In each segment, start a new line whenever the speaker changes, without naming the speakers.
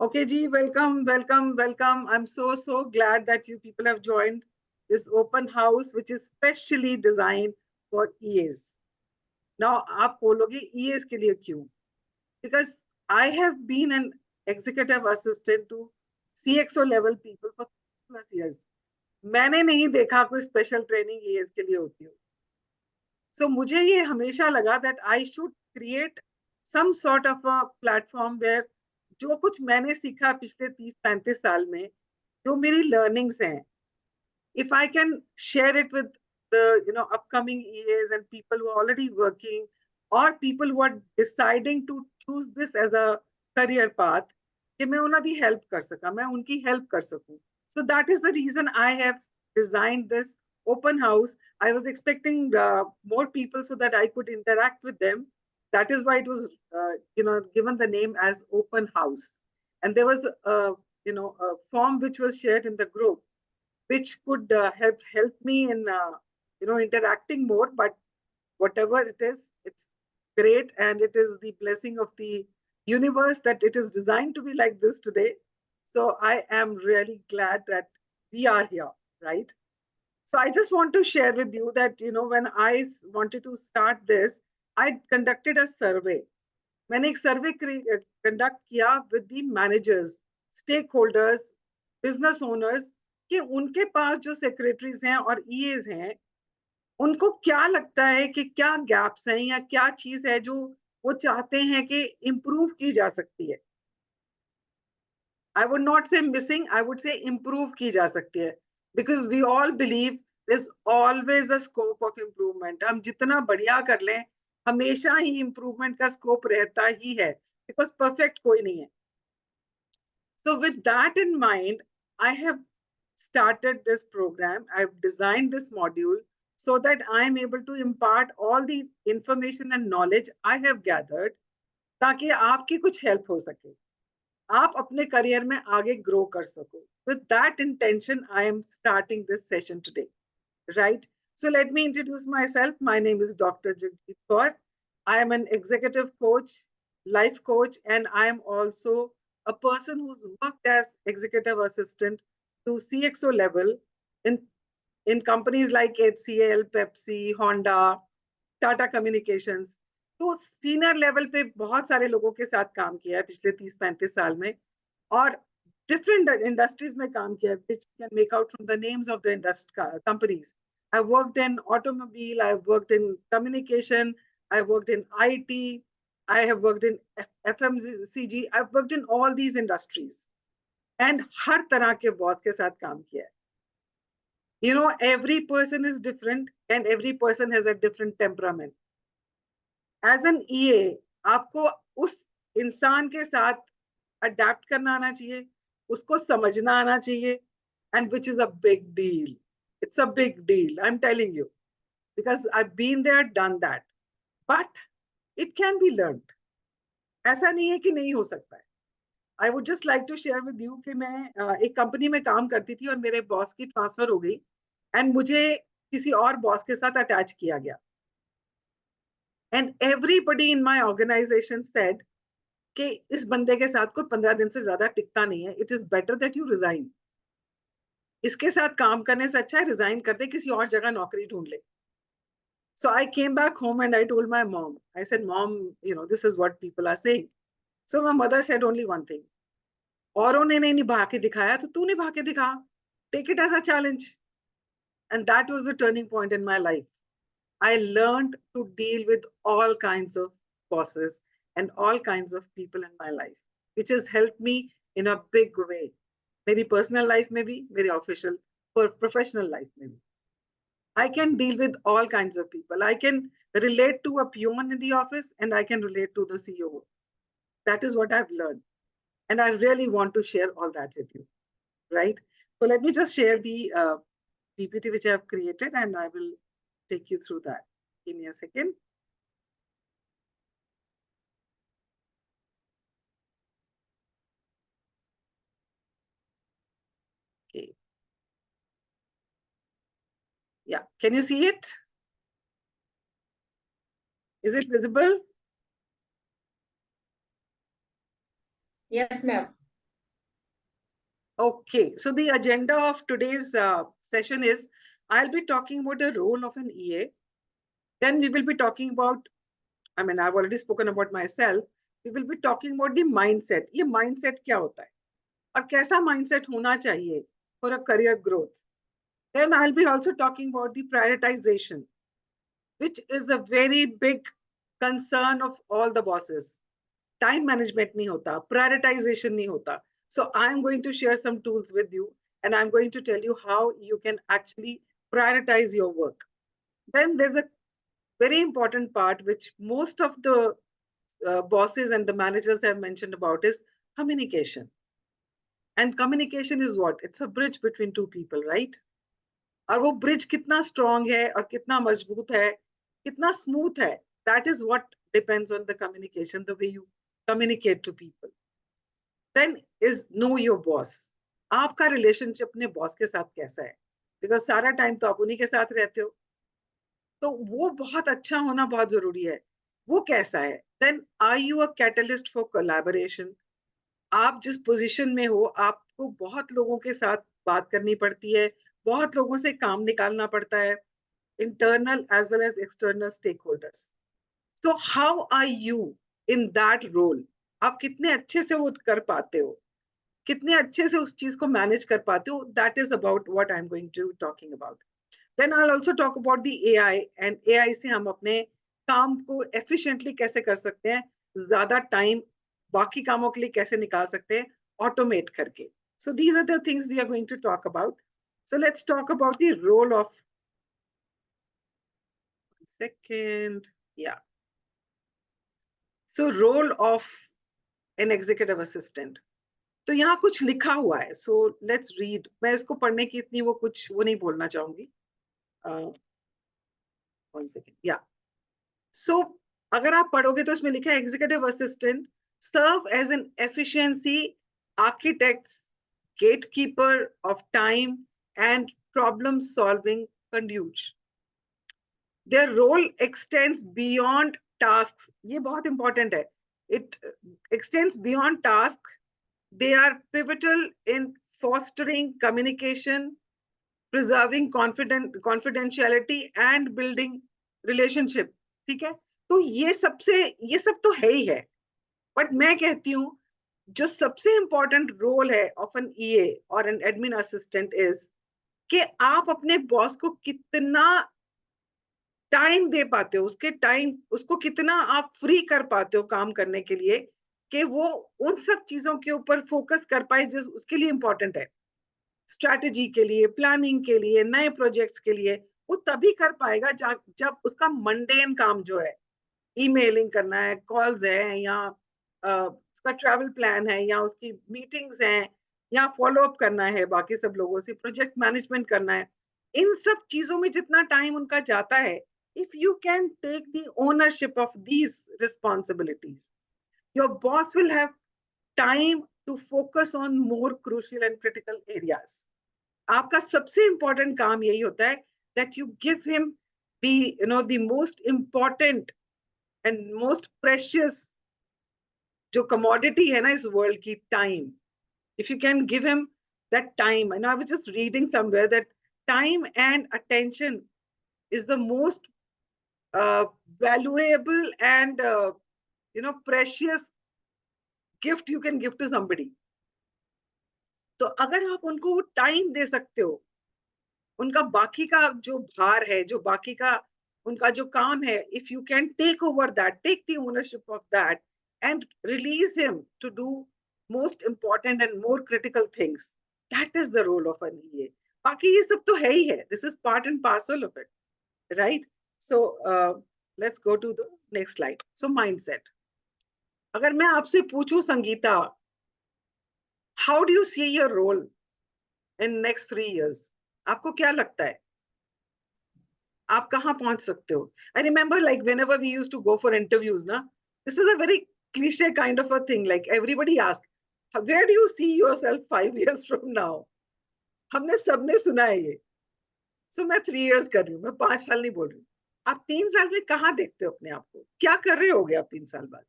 Okay, Ji, welcome, welcome, welcome. I'm so glad that you people have joined this open house, which is specially designed for EAs. Now, आप बोलोगे EAs के लिए क्यों? Because I have been an executive assistant to CXO level people for plus years. मैंने नहीं देखा कोई special training EAs के लिए होती हो. So मुझे ये हमेशा लगा that I should create some sort of a platform where जो कुछ मैंने सीखा पिछले 30-35 साल में, जो मेरी learnings हैं, if I can share it with the upcoming EAs and people who are already working or people who are deciding to choose this as a career path, कि मैं उनकी help कर सका, मैं उनकी help कर सकूं. So that is the reason I have designed this open house. I was expecting more people so that I could interact with them. That is why it was given the name as open house. And there was a form which was shared in the group which could help me in interacting more. But whatever it is, it's great, and it is the blessing of the universe that it is designed to be like this today. So I am really glad that we are here, right? So I just want to share with you that when I wanted to start this, I conducted a survey. मैंने एक survey conduct किया with the managers, stakeholders, business owners, कि उनके पास जो secretaries हैं और ईएज हैं, उनको क्या लगता है कि क्या गैप्स हैं या क्या चीज है जो वो चाहते हैं कि इम्प्रूव की जा सकती है. I would not say missing, I would say improve की जा सकती है. Because we all believe there is always a scope of improvement. हम जितना बढ़िया कर लें, हमेशा ही इम्प्रूवमेंट का स्कोप रहता ही है, बिकॉज परफेक्ट कोई नहीं है. So with that in mind, I have started this program. I've designed this module so that I'm able to impart all the information and knowledge I have gathered, ताकि आपकी कुछ help हो सके, आप अपने career में आगे grow कर सको. With that intention, I am starting this session today, right? So let me introduce myself. My name is Dr. Jagdeep Kaur. I am an executive coach, life coach, and I am also a person who's worked as executive assistant to CXO level in, in companies like HCL, Pepsi, Honda, Tata Communications. तो senior level पे बहुत सारे लोगों के साथ काम किया है पिछले 30-35 साल में, और different industries में काम किया है, which can make out from the names of the companies. I've worked in automobile, I've worked in communication, I've worked in IT, I have worked in FMCG, I've worked in all these industries. And हर तरह के boss के साथ काम किया है. Every person is different and every person has a different temperament. As an EA, आपको उस इंसान के साथ अडेप्ट करना आना चाहिए, उसको समझना आना चाहिए, and which is a big deal. It's a big deal, I'm telling you, because I've been there, done that. But it can be learned. ऐसा नहीं है कि नहीं हो सकता है. I would just like to share with you कि मैं एक कंपनी में काम करती थी और मेरे बॉस की ट्रांसफर हो गई, एंड मुझे किसी और बॉस के साथ अटैच किया गया. And everybody in my organisation said कि इस बंदे के साथ कोई 15 दिन से ज्यादा टिकता नहीं है, it is better that you resign. इसके साथ काम करने से अच्छा है रिजाइन कर दे, किसी और जगह नौकरी ढूंढ ले. So I came back home and I told my mom. I said, Mom, this is what people are saying. So my mother said only one thing. औरों ने नहीं निभा के दिखाया तो तू निभा के दिखा. Take it as a challenge. And that was the turning point in my life. I learned to deal with all kinds of bosses and all kinds of people in my life, which has helped me in a big way. मेरी personal life में भी, मेरी official, professional life में भी. I can deal with all kinds of people. I can relate to a peon in the office and I can relate to the CEO. That is what I've learned. And I really want to share all that with you, right? So let me just share the PPT which I have created and I will take you through that. Give me a second. Okay. Yeah, can you see it? Is it visible?
Yes, ma'am.
Okay, so the agenda of today's session is I'll be talking about the role of an EA. Then we will be talking about, I mean, I've already spoken about myself. We will be talking about the mindset. ये mindset क्या होता है और कैसा mindset होना चाहिए for a career growth. Then I'll be also talking about the prioritization, which is a very big concern of all the bosses. Time management नहीं होता, prioritization नहीं होता. So I'm going to share some tools with you, and I'm going to tell you how you can actually prioritize your work. Then there's a very important part which most of the bosses and the managers have mentioned about is communication. And communication is what? It's a bridge between two people, right? और वो bridge कितना strong है और कितना मजबूत है, कितना smooth है, that is what depends on the communication, the way you communicate to people. Then is no your boss. आपका रिलेशनशिप अपने बॉस के साथ कैसा है, बिकॉज सारा टाइम तो आप उन्हीं के साथ रहते हो, तो वो बहुत अच्छा होना बहुत जरूरी है. वो कैसा है? Then are you a catalyst for collaboration? आप जिस पोजीशन में हो, आपको बहुत लोगों के साथ बात करनी पड़ती है, बहुत लोगों से काम निकालना पड़ता है, internal as well as external stakeholders. So how are you in that role? आप कितने अच्छे से वो कर पाते हो, कितने अच्छे से उस चीज को मैनेज कर पाते हो? That is about what I'm going to talking about. Then I'll also talk about the AI, and AI से हम अपने काम को efficiently कैसे कर सकते हैं, ज्यादा टाइम बाकी कामों के लिए कैसे निकाल सकते हैं, automate करके. So these are the things we are going to talk about. So let's talk about the role of, second, yeah. So role of an executive assistant. तो यहाँ कुछ लिखा हुआ है. So let's read. मैं इसको पढ़ने की इतनी वो कुछ वो नहीं बोलना चाहूंगी. One second. Yeah. So अगर आप पढ़ोगे तो इसमें लिखा है executive assistant serve as an efficiency architects, gatekeeper of time and problem solving conduit. Their role extends beyond tasks. ये बहुत important है. It extends beyond tasks. They are pivotal in fostering communication, preserving confidentiality and building relationship. ठीक है? तो ये सब तो है ही है. बट मैं कहती हूँ जो सबसे इंपॉर्टेंट रोल है ऑफ एन ईए और एन एडमिन असिस्टेंट इज कि आप अपने बॉस को कितना टाइम दे पाते हो, उसके टाइम उसको कितना आप फ्री कर पाते हो काम करने के लिए, कि वो उन सब चीजों के ऊपर फोकस कर पाए जो उसके लिए इंपॉर्टेंट है. स्ट्रैटेजी के लिए, प्लानिंग के लिए, नए प्रोजेक्ट्स के लिए वो तभी कर पाएगा जब उसका मंडेन काम जो है, ईमेलिंग करना है, कॉल्स है, या उसका ट्रैवल प्लान है, या उसकी मीटिंग्स हैं, या फॉलो अप करना है बाकी सब लोगों से, प्रोजेक्ट मैनेजमेंट करना है, इन सब चीजों में जितना टाइम उनका जाता है, if you can take the ownership of these responsibilities, your boss will have time to focus on more crucial and critical areas. आपका सबसे important काम यही होता है that you give him the most important and most precious जो commodity है ना इस world की, time. If you can give him that time, and I was just reading somewhere that time and attention is the most valuable and precious gift you can give to somebody. तो अगर आप उनको time दे सकते हो, उनका बाकी का जो भार है, जो बाकी का उनका जो काम है, if you can take over that, take the ownership of that and release him to do most important and more critical things, that is the role of an EA. बाकी ये सब तो है ही है, this is part and parcel of it, right? So let's go to the next slide. So mindset. अगर मैं आपसे पूछूं Sangeeta, how do you see your role in next 3 years, आपको क्या लगता है आप कहाँ पहुंच सकते हो? I remember like whenever we used to go for interviews ना, this is a very cliche kind of a thing, like everybody asks where do you see yourself 5 years from now. हमने सबने सुना है ये. So मैं 3 years कर रही हूँ, मैं 5 साल नहीं बोल रही हूँ. आप 3 साल में कहाँ देखते हो अपने आप को? क्या कर रहे होगे आप 3 साल बाद?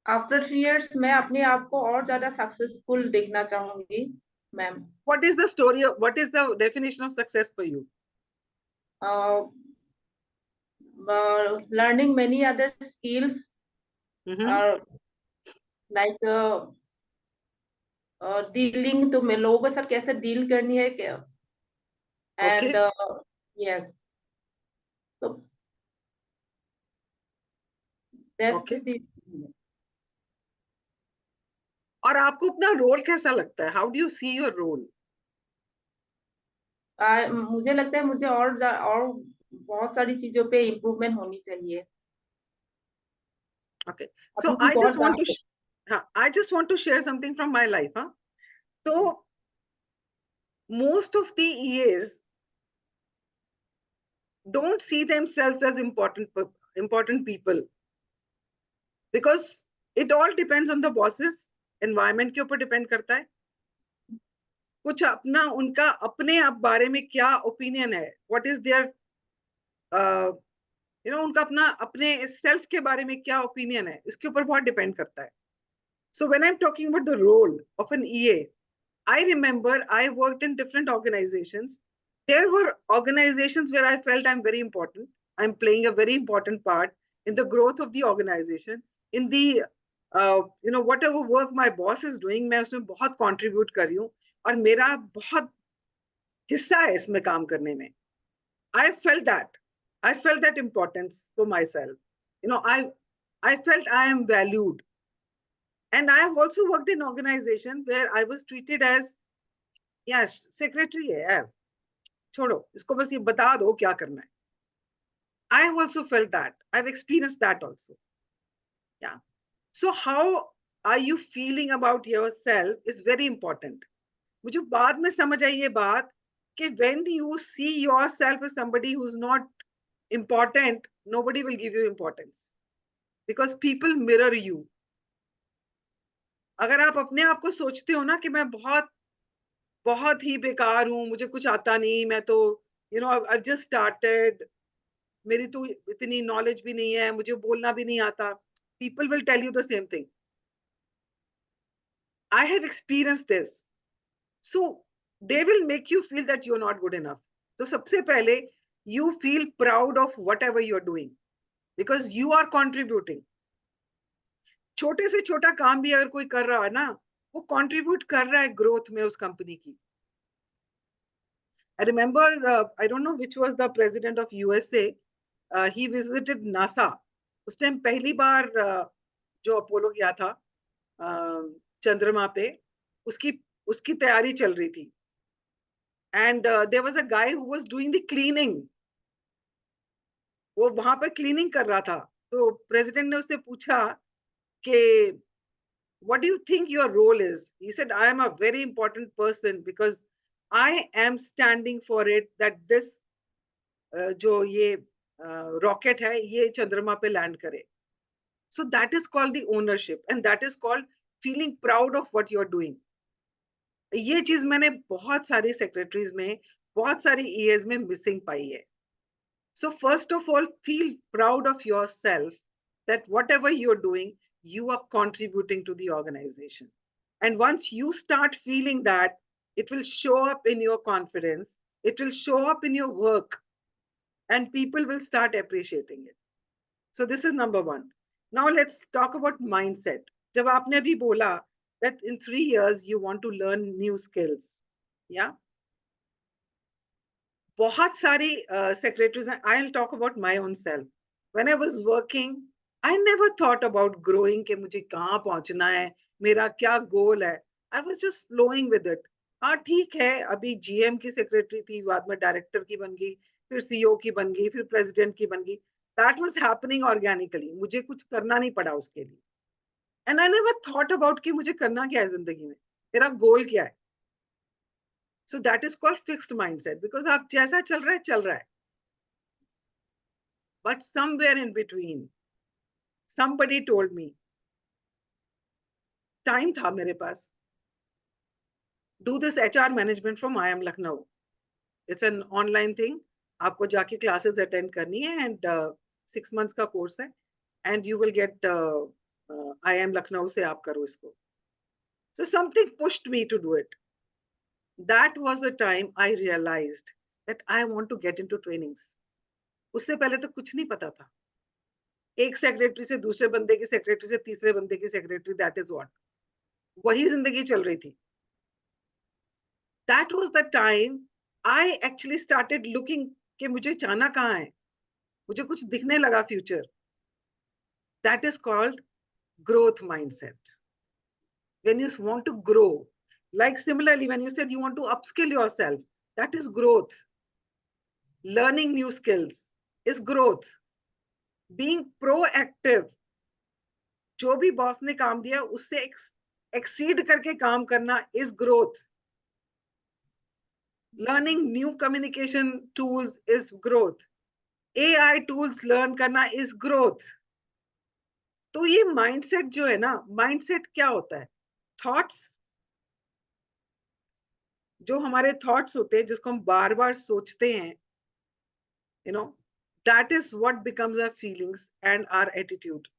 आफ्टर 3 years मैं अपने आप को और ज्यादा सक्सेसफुल देखना चाहूंगी ma'am.
What is the story? What is the definition of success for you?
Learning many other skills,
Mm-hmm.
like dealing, तो मैं लोगों के साथ कैसे डील करनी है क्या, एंड
Okay.
यस, तो दैट्स
Okay.
द.
और आपको अपना रोल कैसा लगता है? How do you see your role?
मुझे लगता है मुझे और बहुत सारी चीजों पे इम्प्रूवमेंट होनी चाहिए.
Okay.
अभी
So
भी
I
बहुत
just want to
काम है.
I just want to share something from my life. Huh? So most of the EAs don't see themselves as important people, because it all depends on the bosses. Environment के ऊपर depend करता है. कुछ अपना उनका अपने आप बारे में क्या ओपिनियन है, व्हाट इज देयर उनका अपना अपने सेल्फ के बारे में क्या ओपिनियन है, इसके ऊपर बहुत डिपेंड करता है. So when I am talking about the role of an EA, I remember I worked in different organizations. There were organizations where I felt I'm very important. I'm playing a very important part in the growth of the organization. In the, whatever work my boss is doing, मैं उसमें बहुत contribute कर रही हूँ और मेरा बहुत हिस्सा है इसमें काम करने में. I felt that. I felt that importance for myself. I felt I am valued. And I have also worked in organization where I was treated as, yes, secretary है यार, छोड़ो इसको, बस ये बता दो क्या करना है. I have also felt that. I've experienced that also. Yeah. So how are you feeling about yourself is very important. मुझे बाद में समझ आई ये बात कि when you see yourself as somebody who's not important, nobody will give you importance, because people mirror you. अगर आप अपने आप को सोचते हो ना कि मैं बहुत बहुत ही बेकार हूँ, मुझे कुछ आता नहीं, मैं तो आई जस्ट स्टार्टेड, मेरी तो इतनी नॉलेज भी नहीं है, मुझे बोलना भी नहीं आता, people will tell you the same thing. I have experience this. So they will make you feel that you are not good enough. तो सबसे पहले you feel proud of whatever you are doing, because you are contributing. छोटे से छोटा काम भी अगर कोई कर रहा है ना, वो कंट्रीब्यूट कर रहा है ग्रोथ में उस कंपनी की. I remember, I don't know which was the president of USA. He visited NASA. उस टाइम पहली बार जो अपोलो गया था चंद्रमा पे, उसकी उसकी तैयारी चल रही थी. And there was a guy who was doing the cleaning. वो वहां पर क्लीनिंग कर रहा था. तो प्रेसिडेंट ने उससे पूछा कि what do you think your role is? He said, I am a very important person because I am standing for it that this जो ये रॉकेट है ये चंद्रमा पे लैंड करे. So that is called the ownership and that is called feeling proud of what you are doing. ये चीज मैंने बहुत सारी सेक्रेटरीज में, बहुत सारी ईएस में मिसिंग पाई है. So first of all feel proud of yourself that whatever you are doing, you are contributing to the organization. And once you start feeling that, it will show up in your confidence, it will show up in your work, and people will start appreciating it. So this is number one. Now let's talk about mindset. जब आपने अभी बोला that in 3 years you want to learn new skills. Yeah. बहुत सारी secretaries हैं. I'll talk about my own self. When I was working, I never thought about growing कि मुझे कहाँ पहुँचना है, मेरा क्या गोल है. I was just flowing with it. हाँ ठीक है, अभी जीएम की सेक्रेटरी थी, बाद में डायरेक्टर की बन गई, फिर सीईओ की बन गई, फिर प्रेसिडेंट की बन गई. That was happening organically. मुझे कुछ करना नहीं पड़ा उसके लिए. And I never thought about कि मुझे करना क्या है जिंदगी में, मेरा गोल क्या है. So that is called fixed mindset, because आप जैसा चल रहा है चल रहा है. But somewhere in between, somebody told me, time था मेरे पास, do this HR management from IIM Lucknow. It's an online thing. आपको जाके classes attend करनी है and 6 months का course है, and you will get IIM Lucknow से आप करो इसको. So something pushed me to do it. That was the time I realized that I want to get into trainings. उससे पहले तो कुछ नहीं पता था. एक सेक्रेटरी से दूसरे बंदे की सेक्रेटरी से तीसरे बंदे की सेक्रेटरी, दैट इज व्हाट. वही जिंदगी चल रही थी. That was the time I actually started looking कि मुझे जाना कहाँ है. मुझे कुछ दिखने लगा future. That is called growth mindset. When you want to grow, like similarly when you said you want to upskill yourself, that is growth. Learning new skills is growth. Being proactive, जो भी boss ने काम दिया उससे exceed करके काम करना is growth. Learning new communication tools is growth. AI tools learn करना is growth. तो ये माइंडसेट जो है ना, माइंडसेट क्या होता है? थॉट्स, जो हमारे थॉट्स होते हैं जिसको हम बार बार सोचते हैं, you know, that is what becomes our feelings and our attitude,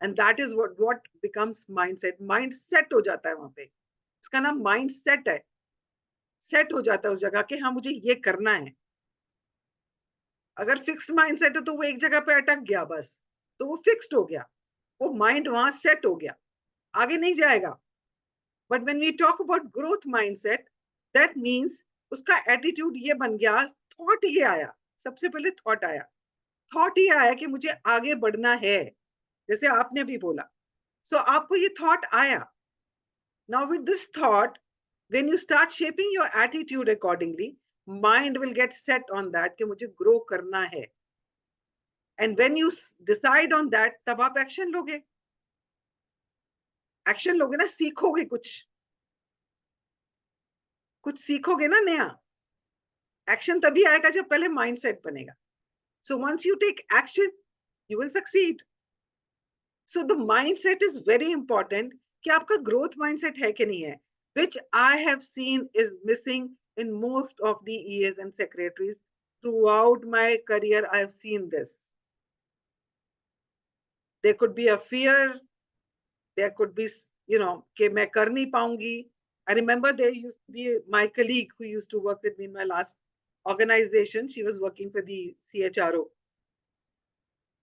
and that is what becomes mindset. Mindset हो जाता है वहां पे. इसका नाम माइंडसेट है. सेट हो जाता है उस जगह के, हाँ मुझे ये करना है. अगर फिक्स्ड माइंडसेट है तो वो एक जगह पे अटक गया बस, तो वो फिक्स्ड हो गया, वो माइंड वहां सेट हो गया, आगे नहीं जाएगा. But when we talk about growth mindset, that means उसका एटीट्यूड ये बन गया, थॉट ये आया, सबसे पहले थॉट आया. थॉट ये आया कि मुझे आगे बढ़ना है, जैसे आपने भी बोला. सो आपको ये थॉट आया. Now with this thought, when you start shaping your attitude accordingly, mind will get set on that कि मुझे ग्रो करना है. And when you decide on that, तब आप एक्शन लोगे. एक्शन लोगे ना, सीखोगे, कुछ सीखोगे ना नया. एक्शन तभी आएगा जब पहले माइंडसेट बनेगा. So once you take action, you will succeed. So the mindset is very important कि आपका growth mindset है कि नहीं है, which I have seen is missing in most of the EAs and secretaries. Throughout my career, I have seen this. There could be a fear, there could be, कि मैं कर नहीं पाऊंगी. I remember there used to be my colleague who used to work with me in my last organization. She was working for the CHRO.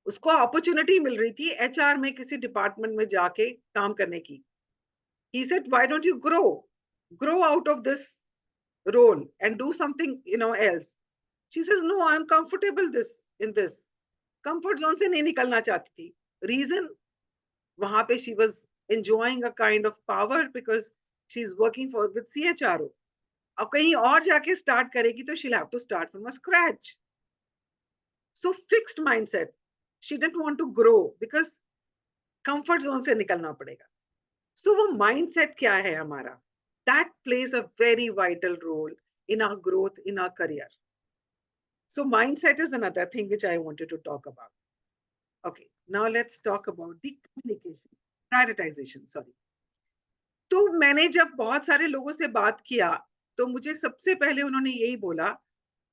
उसको opportunity मिल रही थी HR में किसी डिपार्टमेंट में जाके काम करने की. He said, why don't you grow out of this role and do something, else. She says, no, I'm comfortable in this. Comfort zone से नहीं निकलना चाहती थी. Reason, वहां पे she was enjoying a kind of power because she's working with CHRO. अब कहीं और जाके start करेगी तो she'll have to start from a scratch. So fixed mindset. She didn't want to grow because comfort zone से निकलना पड़ेगा. So वो mindset क्या है हमारा? That plays a very vital role in our growth, in our career. So mindset is another thing which I wanted to talk about. Okay, now let's talk about the communication, prioritization, sorry. तो मैंने जब बहुत सारे लोगों से बात किया, तो मुझे सबसे पहले उन्होंने यही बोला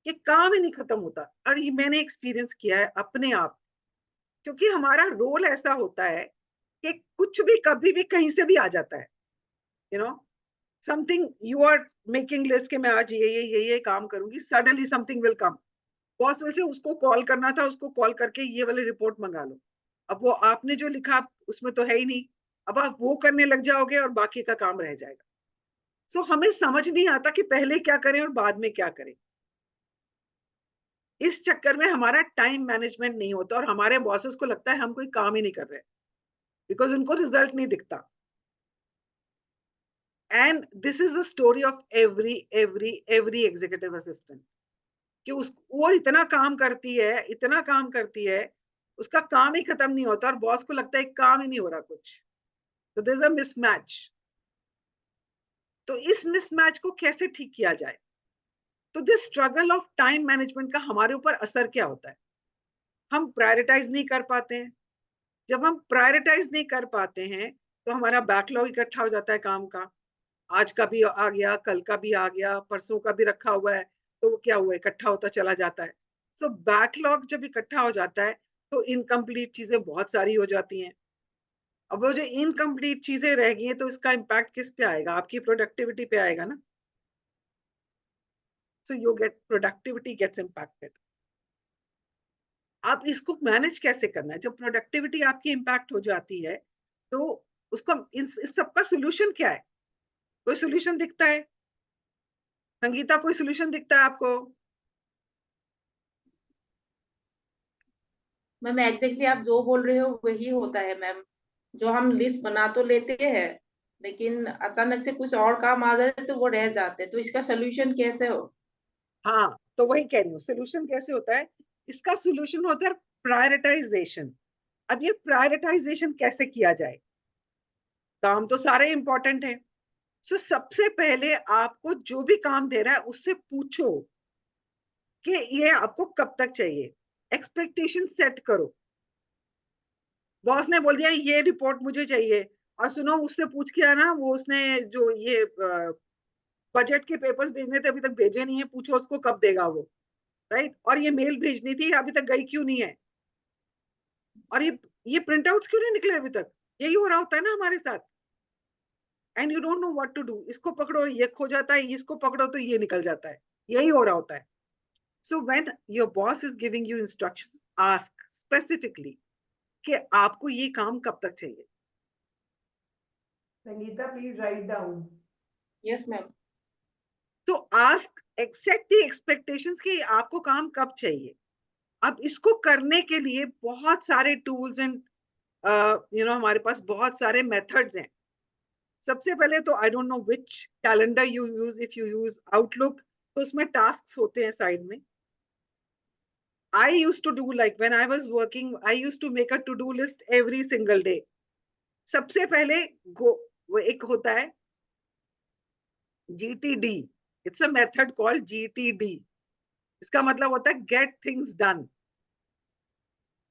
कि काम ही नहीं खत्म होता. और ये मैंने एक्सपीरियंस किया है अपने आप, क्योंकि हमारा रोल ऐसा होता है कि कुछ भी कभी भी कहीं से भी आ जाता है. Something you are making list के मैं आज ये काम करूंगी, suddenly something will come. Boss will say उसको कॉल करना था, उसको कॉल करके ये वाली रिपोर्ट मंगा लो. अब वो आपने जो लिखा उसमें तो है ही नहीं. अब आप वो करने लग जाओगे और बाकी का काम रह जाएगा. सो हमें समझ नहीं आता कि पहले क्या करें और बाद में क्या करें. इस चक्कर में हमारा टाइम मैनेजमेंट नहीं होता और हमारे बॉसेस को लगता है हम कोई काम ही नहीं कर रहे, बिकॉज उनको रिजल्ट नहीं दिखता. And this is the story of every executive assistant कि वो इतना काम करती है, उसका काम ही खत्म नहीं होता और बॉस को लगता है काम ही नहीं हो रहा कुछ. तो देयर इज अ मिसमैच. तो इस मिसमैच को कैसे ठीक किया जाए? तो this struggle of time management का हमारे ऊपर असर क्या होता है? हम प्रायोरिटाइज नहीं कर पाते हैं. जब हम प्रायोरिटाइज नहीं कर पाते हैं तो हमारा बैकलॉग इकट्ठा हो जाता है काम का. आज का भी आ गया, कल का भी आ गया, परसों का भी रखा हुआ है, तो वो क्या हुआ, इकट्ठा होता चला जाता है. सो बैकलॉग जब इकट्ठा हो जाता है तो इनकम्प्लीट चीजें बहुत सारी हो जाती हैं. अब वो जो इनकम्प्लीट चीजें रह गई हैं तो इसका इम्पैक्ट किस पे आएगा? आपकी प्रोडक्टिविटी पे आएगा ना. So you get productivity gets impacted. आप इसको मैनेज कैसे करना है? जब प्रोडक्टिविटी आपकी इम्पैक्ट हो जाती है तो उसको इस सबका सोल्यूशन क्या है? कोई सोल्यूशन दिखता है? संगीता, कोई सोल्यूशन दिखता है आपको?
मैम एग्जैक्टली आप जो बोल रहे हो वही होता है मैम। जो हम लिस्ट बना तो लेते हैं, लेकिन अचानक से कुछ और काम आ जाए तो वो रह जाते हैं। तो इसका सोल्यूशन कैसे हो?
हाँ, तो वही कह रही हूँ, सोल्यूशन कैसे होता है? इसका सोल्यूशन होता है प्रायोरिटाइजेशन. अब ये प्रायोरिटाइजेशन कैसे किया जाए? काम तो सारे इंपॉर्टेंट है. सो सबसे पहले आपको जो भी काम दे रहा है उससे पूछो कि ये आपको कब तक चाहिए. एक्सपेक्टेशन सेट करो. बॉस ने बोल दिया ये रिपोर्ट मुझे चाहिए, और सुनो उससे पूछ के आना, वो उसने जो ये बजट के पेपर्स भेजने थे अभी तक भेजे नहीं है, पूछो उसको कब देगा वो. राइट. और ये मेल भेजनी थी अभी तक गई क्यों नहीं है? और ये प्रिंट आउट्स क्यों नहीं निकले अभी तक? यही हो रहा होता है ना हमारे साथ. And you don't know what to do. इसको पकड़ो ये खो जाता है, इसको पकड़ो तो ये निकल जाता है. यही हो रहा होता है. So when your boss is giving you instructions, ask specifically कि आपको ये काम कब तक चाहिए.
Sangeeta, please write down.
Yes ma'am.
तो आस्क, एक्सेप्ट द एक्सपेक्टेशंस कि आपको काम कब चाहिए. अब इसको करने के लिए बहुत सारे टूल्स एंड हमारे पास बहुत सारे मेथड्स हैं. सबसे पहले तो I don't know which calendar you use. If you use outlook तो उसमें टास्क होते हैं साइड में. I used to do, like when I was working, I used to make a to-do list every single day. सबसे पहले वो एक होता है GTD. It's a method called GTD. इसका मतलब होता है get things done.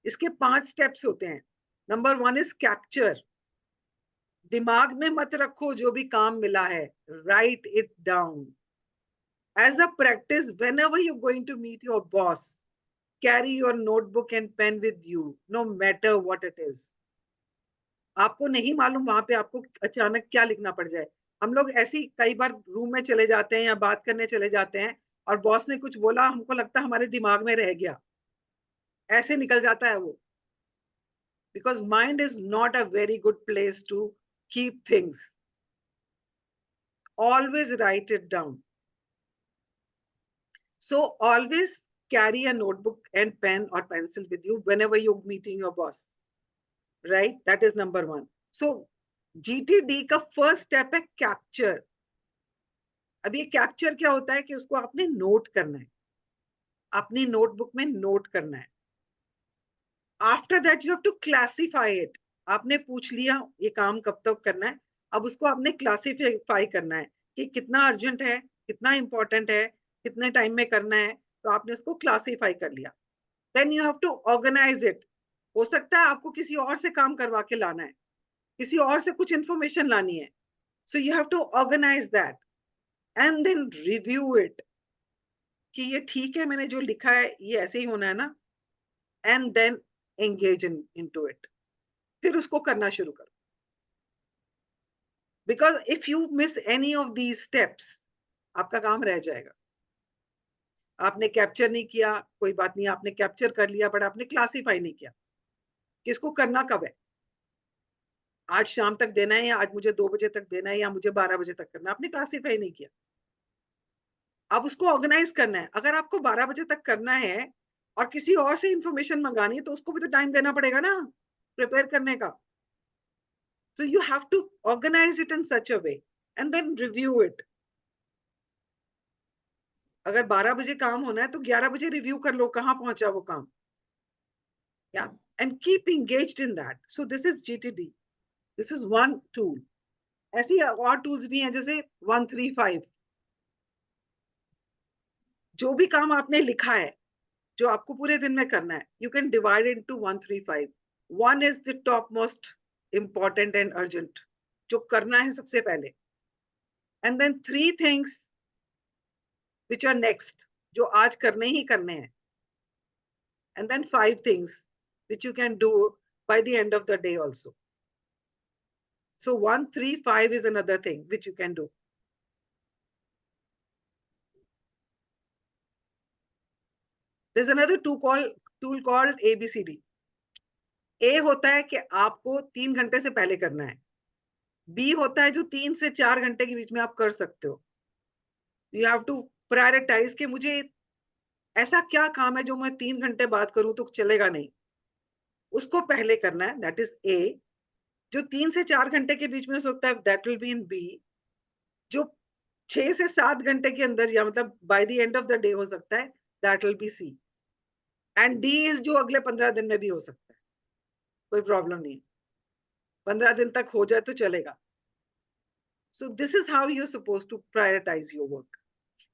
इसके 5 स्टेप्स होते हैं. Number 1 is capture. दिमाग में मत रखो जो भी काम मिला है, right it down. As a practice, whenever you're going to meet your boss, carry your notebook and pen with you, no matter what it is. आपको नहीं मालूम वहां पे आपको अचानक क्या लिखना पड़ जाए. हम लोग ऐसी कई बार रूम में चले जाते हैं या बात करने चले जाते हैं और बॉस ने कुछ बोला, हमको लगता है हमारे दिमाग में रह गया, ऐसे निकल जाता है वो. Because mind is not a very good place to keep things. Always write it down. So always carry a notebook and pen or pencil with you whenever you're meeting your boss. Right? That is number 1. So GTD का first step है capture. अब ये capture क्या होता है कि उसको आपने नोट करना है, अपनी नोटबुक में नोट करना है. After that you have to classify it. आपने पूछ लिया ये काम कब तक करना है, अब उसको आपने क्लासिफाई करना है कि कितना अर्जेंट है, कितना इंपॉर्टेंट है, कितने टाइम में करना है. तो आपने उसको क्लासिफाई कर लिया. Then you have to organise it. हो सकता है आपको किसी और से काम करवा के लाना है, किसी और से कुछ इंफॉर्मेशन लानी है. So you have to organise that and then review it कि ये ठीक है, मैंने जो लिखा है ये ऐसे ही होना है ना. And then engage into it. फिर उसको करना शुरू करो. Because if you miss any of these steps, आपका काम रह जाएगा. आपने कैप्चर नहीं किया, कोई बात नहीं, आपने कैप्चर कर लिया बट आपने क्लासिफाई नहीं किया कि इसको करना कब है. आज शाम तक देना है या आज मुझे 2 बजे तक देना है या मुझे 12 बजे तक करना है. आपने क्लासिफाई नहीं किया. अब उसको ऑर्गेनाइज करना है. अगर आपको 12 बजे तक करना है और किसी और से इंफॉर्मेशन मंगानी है तो उसको भी तो टाइम देना पड़ेगा ना प्रिपेयर करने का. So you have to organize it in such a way and then review it. अगर 12 बजे काम होना है तो 11 बजे रिव्यू कर लो कहाँ पहुंचा वो काम. Yeah, and keep engaged in that. So this is GTD. This is one tool. ऐसी और टूल्स भी हैं जैसे 135. जो भी काम आपने लिखा है जो आपको पूरे दिन में करना है, you can divide it into 135. One is the topmost important and urgent, जो करना है सबसे पहले. And then 3 things which are next, जो आज करने ही करने हैं. And then 5 things which you can do by the end of the day also. So 1, 3, 5 is another thing which you can do. There's another tool called ABCD. A होता है कि आपको 3 घंटे से पहले करना है. B होता है जो 3 से 4 घंटे के बीच में आप कर सकते हो. You have to prioritize कि मुझे ऐसा क्या काम है जो मैं 3 घंटे बाद करूं तो चलेगा नहीं, उसको पहले करना है. That is A. जो 3 से 4 घंटे के बीच में हो सकता है, that will be in B. जो 6 से 7 घंटे के अंदर या मतलब by the end of the day हो सकता है, that will be C. And D is जो अगले 15 दिन में भी हो सकता है, कोई प्रॉब्लम नहीं. 15 दिन तक हो जाए तो चलेगा. So this is how you're supposed to prioritize your work.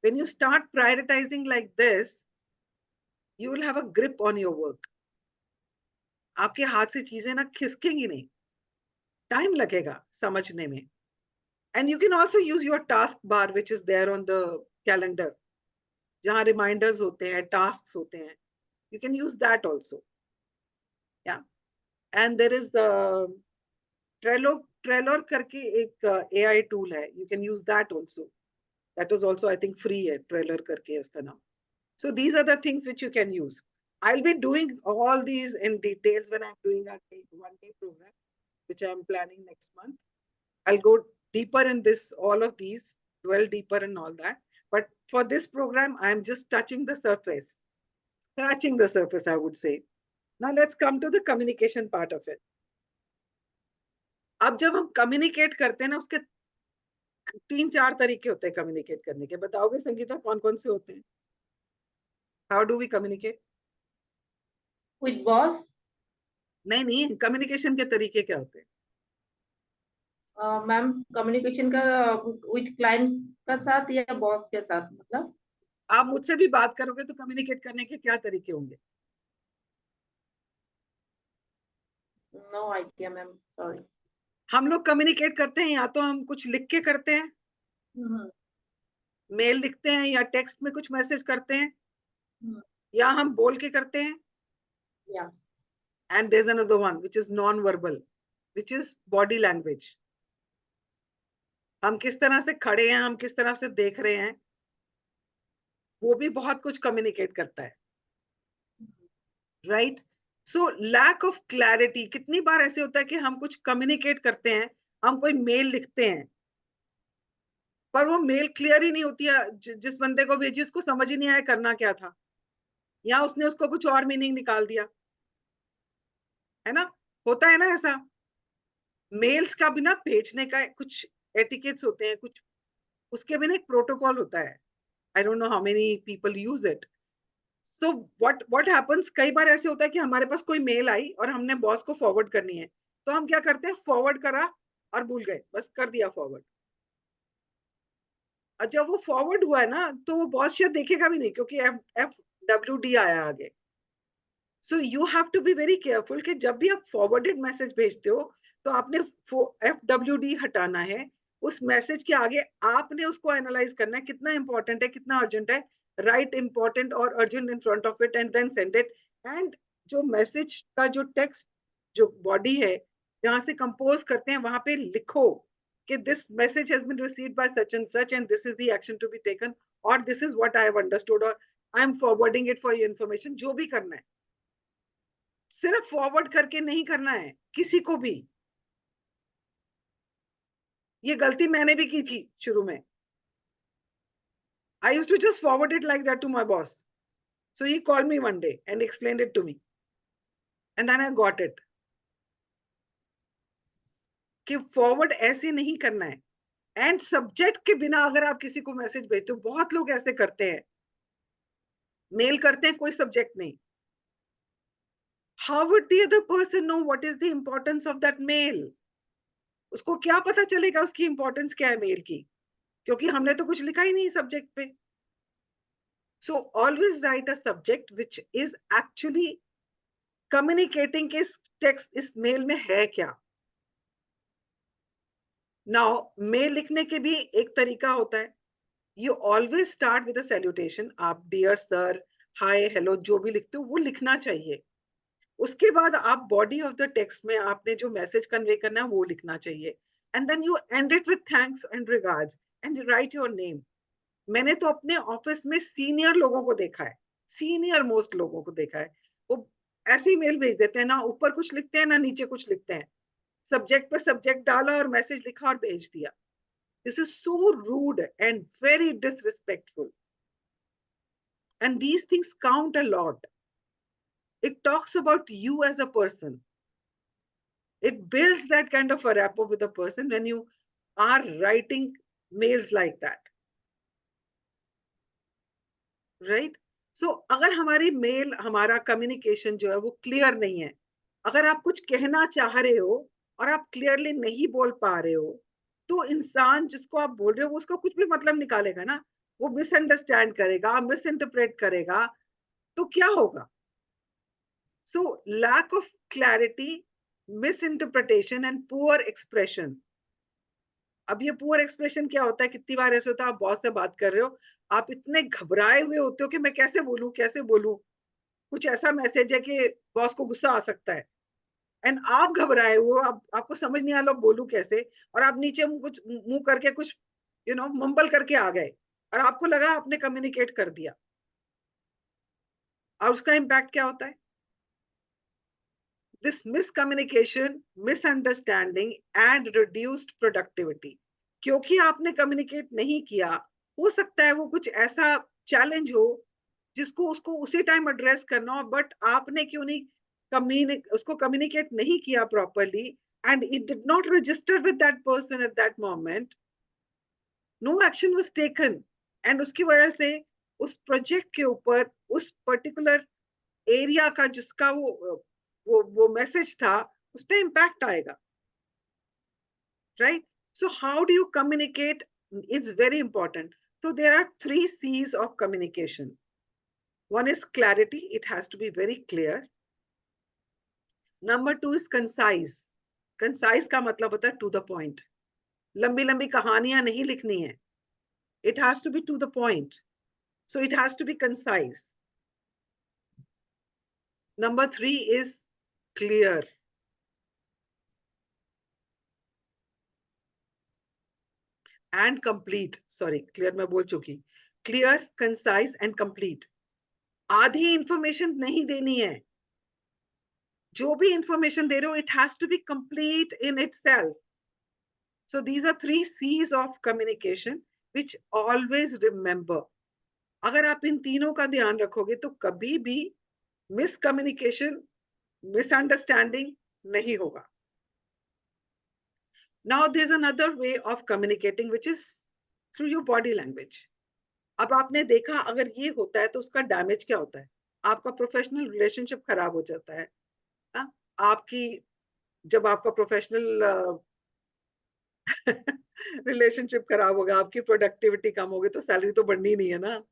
When you start prioritizing like this, you will have a grip on your work. आपके हाथ से चीजें ना खिसकेंगी नहीं, टाइम लगेगा समझने में. And you can also use your task bar which is there on the calendar, जहाँ reminders होते हैं, tasks होते हैं. You can use that also. Yeah. And there is the Trello करके एक AI tool है. You can use that also. That is also I think free है, Trello करके है उसका नाम. So these are the things which you can use. I'll be doing all these in details when I'm doing a one-day program, which I'm planning next month. I'll go deeper in this, all of these, dwell deeper in all that. But for this program, I'm just touching the surface, scratching the surface, I would say. Now let's come to the communication part of it. अब जब हम communicate करते हैं ना, उसके 3-4 तरीके होते हैं communicate करने के. बताओगे संगीता कौन कौन से होते हैं? How do we communicate?
With boss?
नहीं, communication के तरीके क्या होते हैं?
मैम कम्युनिकेशन का विद क्लाइंट्स का साथ या बॉस के साथ, मतलब
आप मुझसे भी बात करोगे तो कम्युनिकेट करने के क्या तरीके होंगे?
No idea ma'am, sorry.
हम लोग कम्युनिकेट करते हैं या तो हम कुछ लिख के करते हैं, मेल लिखते हैं या टेक्स्ट में कुछ मैसेज करते हैं, या हम बोल के करते हैं.
Yes.
And there is another one which is non verbal, which is body language. हम किस तरह से खड़े हैं, हम किस तरह से देख रहे हैं, वो भी बहुत कुछ कम्युनिकेट करता है. Right. So lack of clarity. कितनी बार ऐसे होता है कि हम कुछ कम्युनिकेट करते हैं, हम कोई मेल लिखते हैं, पर वो मेल क्लियर ही नहीं होती है. जिस बंदे को भेजी उसको समझ ही नहीं आया करना क्या था, या उसने उसको कुछ और मीनिंग निकाल दिया, है ना. होता है ना ऐसा. मेल्स का बिना भेजने का कुछ एटिकेट्स होते हैं, कुछ उसके बिना एक प्रोटोकॉल होता है. I don't know how many people use it. So what happens, कई बार ऐसे होता है कि हमारे पास कोई मेल आई और हमने बॉस को फॉरवर्ड करनी है, तो हम क्या करते हैं, फॉरवर्ड करा और भूल गए, बस कर दिया फॉरवर्ड. और जब वो फॉरवर्ड हुआ है ना, तो वो बॉस शायद देखेगा भी नहीं, क्योंकि FWD आया आगे. So you have to be very careful कि जब भी आप फॉरवर्डेड मैसेज भेजते हो तो आपने FWD हटाना है. उस मैसेज के आगे आपने उसको एनालाइज करना है, कितना इंपॉर्टेंट है, कितना अर्जेंट है. राइट इंपॉर्टेंट और urgent in front of it and then send it. And जो मैसेज का जो टेक्स्ट, जो बॉडी है जहां से कंपोज करते हैं, वहां पे लिखो कि this message has been received by such and this is the action to be taken, or this is what I have understood, or I am forwarding it for your information. जो भी करना है, सिर्फ फॉरवर्ड करके नहीं करना है किसी को भी. ये गलती मैंने भी की थी शुरू में. I used to just forward it like that to my boss. So he called me one day and explained it to me. And then I got it. कि फॉरवर्ड ऐसे नहीं करना है. एंड सब्जेक्ट के बिना अगर आप किसी को मैसेज भेजते हो, बहुत लोग ऐसे करते हैं, मेल करते हैं, कोई सब्जेक्ट नहीं. How would the other person know what is the importance of that mail? उसको क्या पता चलेगा उसकी इंपॉर्टेंस क्या है मेल की, क्योंकि हमने तो कुछ लिखा ही नहीं सब्जेक्ट पे. So always write a subject which is actually communicating कि इस टेक्स्ट, इस मेल में है क्या. Now मेल लिखने के भी एक तरीका होता है. You always start with a salutation. आप dear sir, hi, hello जो भी लिखते हो वो लिखना चाहिए. उसके बाद आप बॉडी ऑफ द टेक्स्ट में आपने जो मैसेज कन्वे करना है वो लिखना चाहिए. and then you end it with thanks and regards and you write your name. मैंने तो अपने ऑफिस में सीनियर लोगों को देखा है, सीनियर मोस्ट लोगों को देखा है, वो ऐसे ही मेल भेज देते हैं, ना ऊपर कुछ लिखते हैं ना नीचे कुछ लिखते हैं, सब्जेक्ट पे सब्जेक्ट डाला और मैसेज लिखा और भेज दिया. This is so rude and very disrespectful, and these things count a lot. It talks about you as a person. It builds that kind of a rapport with a person when you are writing mails like that. Right? So अगर हमारी mail, हमारा communication जो है वो clear नहीं है, अगर आप कुछ कहना चाह रहे हो और आप क्लियरली नहीं बोल पा रहे हो, तो इंसान जिसको आप बोल रहे हो वो उसका कुछ भी मतलब निकालेगा ना, वो मिसअंडरस्टैंड करेगा, मिस इंटरप्रेट करेगा, तो क्या होगा? So lack of clarity, misinterpretation and poor expression. अब ये पुअर एक्सप्रेशन क्या होता है? कितनी बार ऐसे होता है, आप बॉस से बात कर रहे हो, आप इतने घबराए हुए होते हो कि मैं कैसे बोलूं कैसे बोलूं, कुछ ऐसा मैसेज है कि बॉस को गुस्सा आ सकता है, एंड आप घबराए हुए हो, आपको समझ नहीं आ रहा बोलूं कैसे, और आप नीचे कुछ मुंह करके कुछ मम्बल करके आ गए और आपको लगा आपने कम्युनिकेट कर दिया, और उसका इम्पैक्ट क्या होता है? This miscommunication, misunderstanding and reduced productivity. क्योंकि आपने कम्युनिकेट नहीं किया, हो सकता है वो कुछ ऐसा चैलेंज हो जिसको उसको उसी टाइम एड्रेस करना हो, बट आपने क्यों नहीं उसको कम्युनिकेट नहीं किया properly, and it did not register with that person at that moment, no action was taken, and उसकी वजह से उस प्रोजेक्ट के ऊपर उस पर्टिकुलर एरिया का जिसका वो मैसेज था उस पे इम्पैक्ट आएगा. Right? So how do you communicate is very important. So there are 3 C's of communication. One is clarity, it has to be very clear. Number 2 is concise. Concise का मतलब होता है to the point. लंबी लंबी कहानियां नहीं लिखनी है. It has to be to the point. So it has to be concise. Number 3 is clear. And complete. Sorry, clear मैं बोल चुकी. Clear, concise and complete. आधी इंफॉर्मेशन नहीं देनी है. जो भी इंफॉर्मेशन दे रहे हो, it has to be complete in itself. So these are 3 C's of communication which always remember. अगर आप इन तीनों का ध्यान रखोगे तो कभी भी मिसकम्युनिकेशन, मिसअंडरस्टैंडिंग नहीं होगा. Now there's another way of communicating which is through your body language. अब आपने देखा अगर ये होता है तो उसका डैमेज क्या होता है? आपका प्रोफेशनल रिलेशनशिप खराब हो जाता है ना? आपकी जब आपका प्रोफेशनल रिलेशनशिप खराब होगा, आपकी प्रोडक्टिविटी कम होगी, तो सैलरी तो बढ़नी नहीं है ना.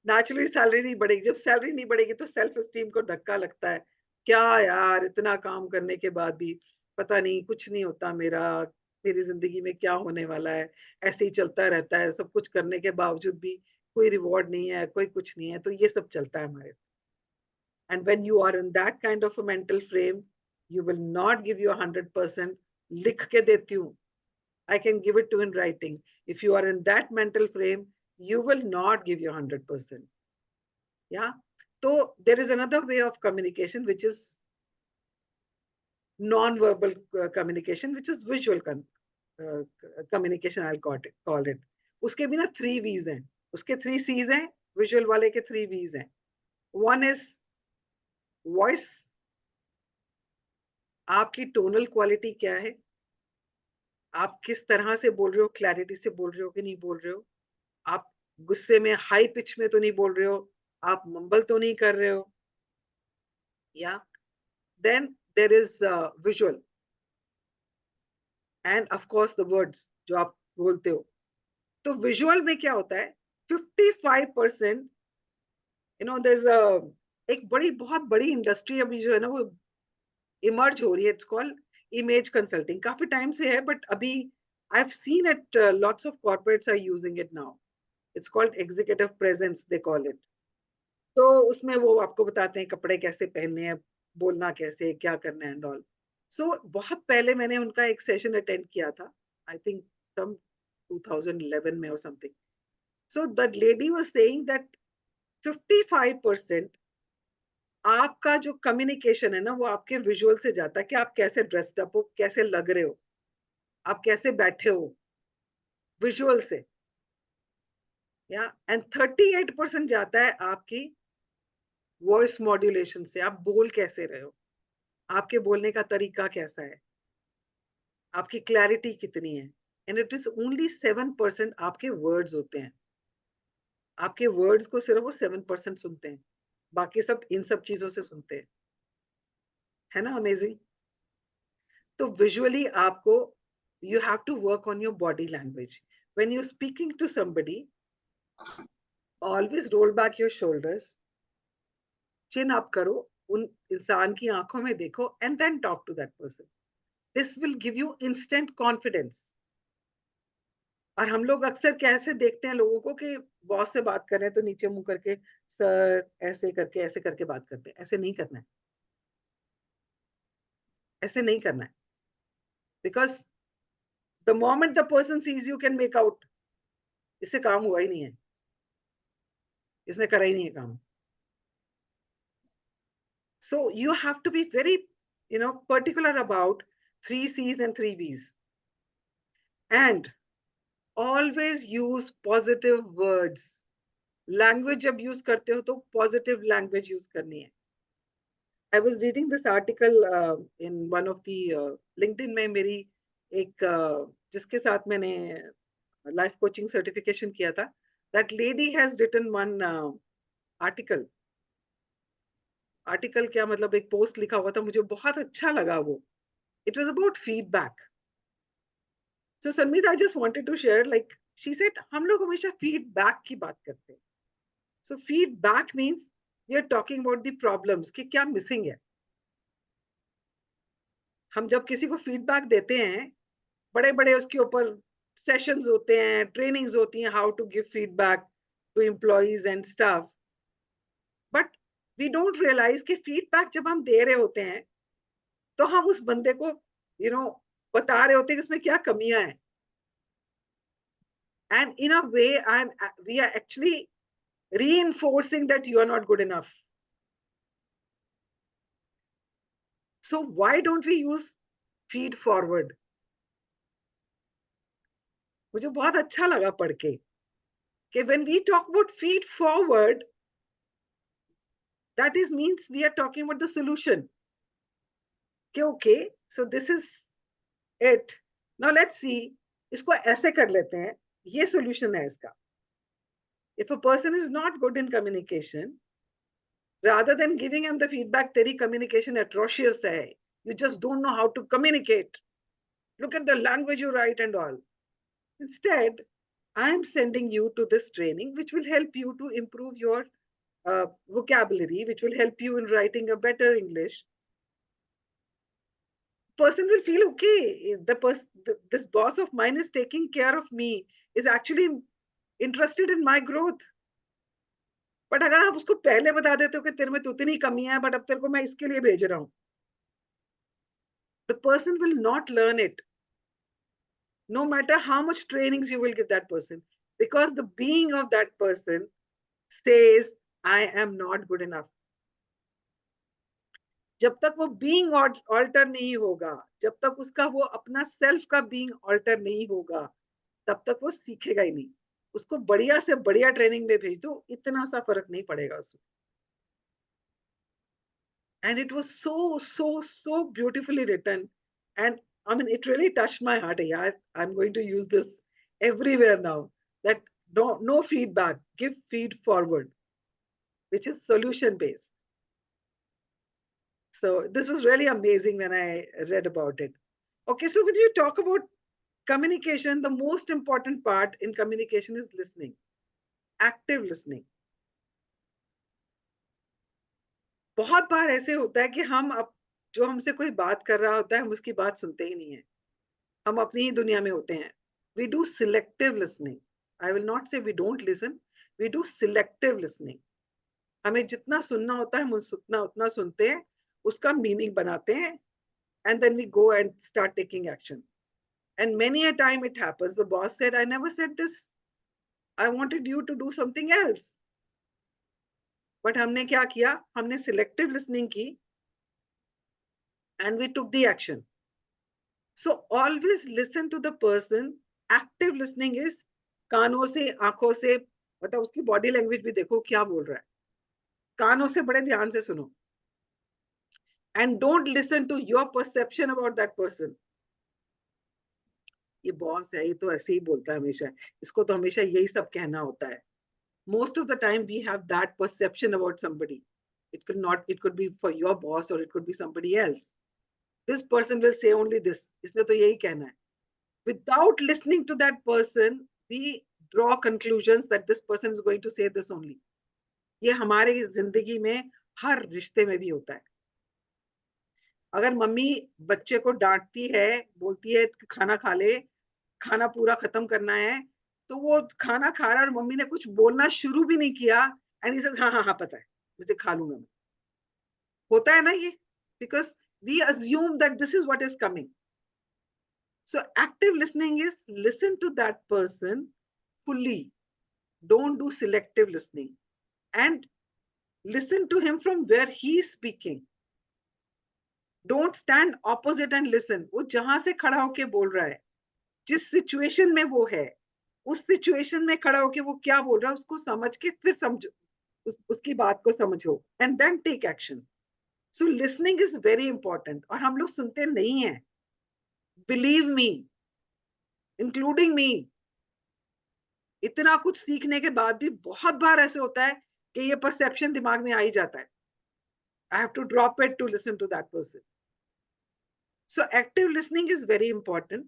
नेचुरली सैलरी नहीं बढ़ेगी. जब सैलरी नहीं बढ़ेगी तो सेल्फ एस्टीम को धक्का लगता है. क्या यार, इतना काम करने के बाद भी पता नहीं कुछ नहीं होता मेरा, मेरी जिंदगी में क्या होने वाला है, ऐसे ही चलता रहता है, सब कुछ करने के बावजूद भी कोई रिवॉर्ड नहीं है, कोई कुछ नहीं है, तो ये सब चलता है हमारे. And when you are in that kind of a mental frame, you will not give your 100%. लिख के देती हूँ, I can give it to in writing. If you are in that mental frame, you will not give your 100%. Yeah. So there is another way of communication, which is non-verbal communication, which is visual communication. I'll call it. उसके भी ना 3 V's हैं. उसके 3 C's हैं. Visual वाले के 3 V's हैं. One is voice. आपकी tonal quality क्या है? आप किस तरह से बोल रहे हो, क्लैरिटी से बोल रहे हो कि नहीं बोल रहे हो, आप गुस्से में हाई पिच में तो नहीं बोल रहे हो, आप मम्बल तो नहीं कर रहे हो. या then there is visual and of course the words जो आप बोलते हो. तो विजुअल में क्या होता है, 55% देयर इज एक बहुत बड़ी इंडस्ट्री अभी जो है ना वो इमर्ज हो रही है. It's called image consulting. काफी टाइम से है बट अभी I have seen it, lots of corporates are using it now. It's called executive presence they call it. तो उसमें वो आपको बताते हैं कपड़े कैसे पहनने हैं, बोलना कैसे, क्या करना है एंड ऑल. So बहुत पहले मैंने उनका एक सेशन अटेंड किया था, आई थिंक some 2011 में or something. So the lady was saying that 55% आपका जो कम्युनिकेशन है ना, वो आपके विजुअल से जाता है कि आप कैसे ड्रेस्ड अप हो, कैसे लग रहे हो, आप कैसे बैठे हो, विजुअल से, या एंड 38% जाता है आपकी वॉइस मॉड्यूलेशन से, आप बोल कैसे रहे हो, आपके बोलने का तरीका कैसा है, आपकी क्लैरिटी कितनी है. एंड इट इज ओनली 7% आपके वर्ड्स होते हैं. आपके वर्ड्स को सिर्फ वो 7% सुनते हैं, बाकी सब इन सब चीजों से सुनते हैं. है ना अमेजिंग? तो विजुअली आपको, you have to work on your body language. When you speaking to somebody, always roll back your shoulders, chin up करो, उन इंसान की आंखों में देखो, and then talk to that person. This will give you instant confidence. और हम लोग अक्सर कैसे देखते हैं लोगों को कि बॉस से बात कर रहे हैं तो नीचे मुंह करके सर ऐसे करके बात करते हैं. ऐसे नहीं करना है, ऐसे नहीं करना है. Because the moment the person sees you can make out, इससे काम हुआ ही नहीं है, इसने करा ही नहीं है काम. So you have to be very, particular about 3 C's and 3 B's. And always use positive words. Language जब use करते हो तो positive language use करनी है. I was reading this article in one of the LinkedIn में मेरी एक जिसके साथ मैंने life coaching certification किया था. That lady has written one article. Article क्या मतलब, एक पोस्ट लिखा हुआ था, मुझे बहुत अच्छा लगा वो. It was about feedback. So Sanmeet, I just wanted to share, like she said, हम लोग हमेशा feedback की बात करते हैं. So feedback means we are talking about the problems कि क्या missing है. हम जब किसी को feedback देते हैं, बड़े बड़े उसके ऊपर sessions होते हैं, trainings होती हैं, how to give feedback to employees and staff. But we don't realize कि feedback जब हम दे रहे होते हैं, तो हम उस बंदे को, बता रहे होते हैं कि उसमें क्या कमियां हैं. And in a way, we are actually reinforcing that you are not good enough. So why don't we use feed forward? मुझे बहुत अच्छा लगा पढ़ के कि when we talk about feed forward, that is means we are talking about the solution. Okay, so this is it. Now let's see. इसको ऐसे कर लेते हैं. ये solution है इसका. If a person is not good in communication, rather than giving him the feedback, तेरी communication atrocious है, you just don't know how to communicate, look at the language you write and all. Instead, I am sending you to this training, which will help you to improve your vocabulary, which will help you in writing a better English. Person will feel, okay, this boss of mine is taking care of me, is actually interested in my growth. But अगर आप उसको पहले बता देते हो कि तेरे में तो उतनी कमी है, बट अब तेरे को मैं इसके लिए भेज रहा हूं, the person will not learn it, no matter how much trainings you will give that person, because the being of that person says, I am not good enough. जब तक वो बीइंग ऑल्टर नहीं होगा, जब तक उसका वो अपना सेल्फ का बीइंग ऑल्टर नहीं होगा, तब तक वो सीखेगा ही नहीं. उसको बढ़िया से बढ़िया ट्रेनिंग में भेज दो, इतना सा फर्क नहीं पड़ेगा उसको. And it was so beautifully written, and I mean it really touched my heart. Yeah, I'm going to use this everywhere now, that no feedback, give feed forward, which is solution based. So this was really amazing when I read about it. Okay, so when you talk about communication, the most important part in communication is listening, active listening. बहुत बार ऐसे होता है कि हम जो हमसे कोई बात कर रहा होता है, हम उसकी बात सुनते ही नहीं है, हम अपनी ही दुनिया में होते हैं. We do selective listening. I will not say we don't listen. We do selective listening. हमें जितना सुनना होता है हम उतना सुनते हैं, उसका मीनिंग बनाते हैं, and then we go and start taking action. And many a time it happens, the boss said, I never said this. I wanted you to do something else. But हमने क्या किया? हमने selective listening की, and we took the action. So always listen to the person. Active listening is कानों से, आंखों से, मतलब उसकी बॉडी लैंग्वेज भी देखो क्या बोल रहा है. कानों से बड़े ध्यान से सुनो. And don't listen to your perception about that person. ये बॉस है, ये तो ऐसे ही बोलता है हमेशा, इसको तो हमेशा यही सब कहना होता है. Most of the time we have that perception about somebody. It could be for your boss or it could be somebody else. This person will say only this. इसने तो यही कहना है. Without listening to that person, we draw conclusions that this person is going to say this only. ये हमारे जिंदगी में हर रिश्ते में भी होता है. अगर मम्मी बच्चे को डांटती है, बोलती है खाना खा ले, खाना पूरा खत्म करना है, तो वो खाना खा रहा है और मम्मी ने कुछ बोलना शुरू भी नहीं किया, एंड ही सेज हाँ हाँ हाँ पता है, मुझे खा लूंगा मैं. होता है ना ये, because we assume that this is what is coming. So active listening is listen to that person fully. Don't do selective listening. And listen to him from where he is speaking. Don't stand opposite and listen. वो जहां से खड़ा होके बोल रहा है, जिस situation में वो है, उस सिचुएशन में खड़ा होके वो क्या बोल रहा है उसको समझ के फिर समझो, उसकी बात को समझो, and then take action. So listening is very important. और हम लोग सुनते नहीं हैं. Believe me, including me. इतना कुछ सीखने के बाद भी बहुत बार ऐसे होता है कि ये परसेप्शन दिमाग में आ ही जाता है. I have to drop it to listen to that person. So active listening is very important.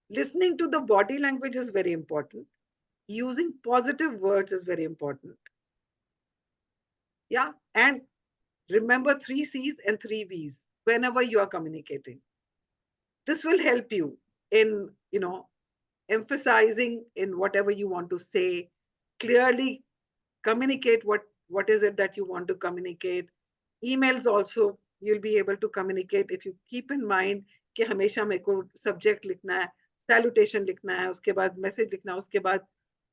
Listening to the body language is very important. Using positive words is very important. Yeah, and remember 3 C's and 3 V's whenever you are communicating. This will help you in, emphasizing in whatever you want to say, clearly communicate what is it that you want to communicate. Emails also, you'll be able to communicate if you keep in mind कि हमेशा मेरे को subject लिखना है, salutation लिखना है, उसके बाद message लिखना है, उसके बाद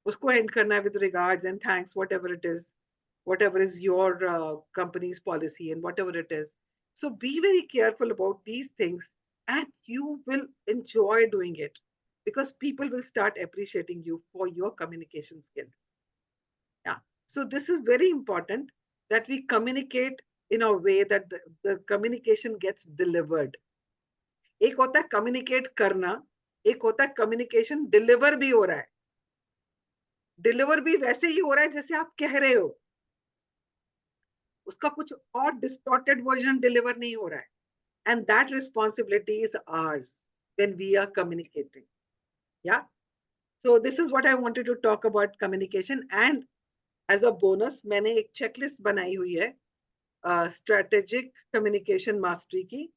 उसको end करना है with regards and thanks, whatever it is, whatever is your company's policy and whatever it is. So be very careful about these things and you will enjoy doing it because people will start appreciating you for your communication skills. Yeah. So this is very important that we communicate in a way that the communication gets delivered. एक होता है communicate करना, एक होता है communication deliver भी हो रहा है. Deliver भी वैसे ही हो रहा है जैसे आप कह रहे हो. उसका कुछ और distorted version deliver नहीं हो रहा है. And that responsibility is ours when we are communicating. Yeah. So this is what I wanted to talk about communication. And as a bonus, मैंने एक checklist बनाई हुई है strategic communication mastery की,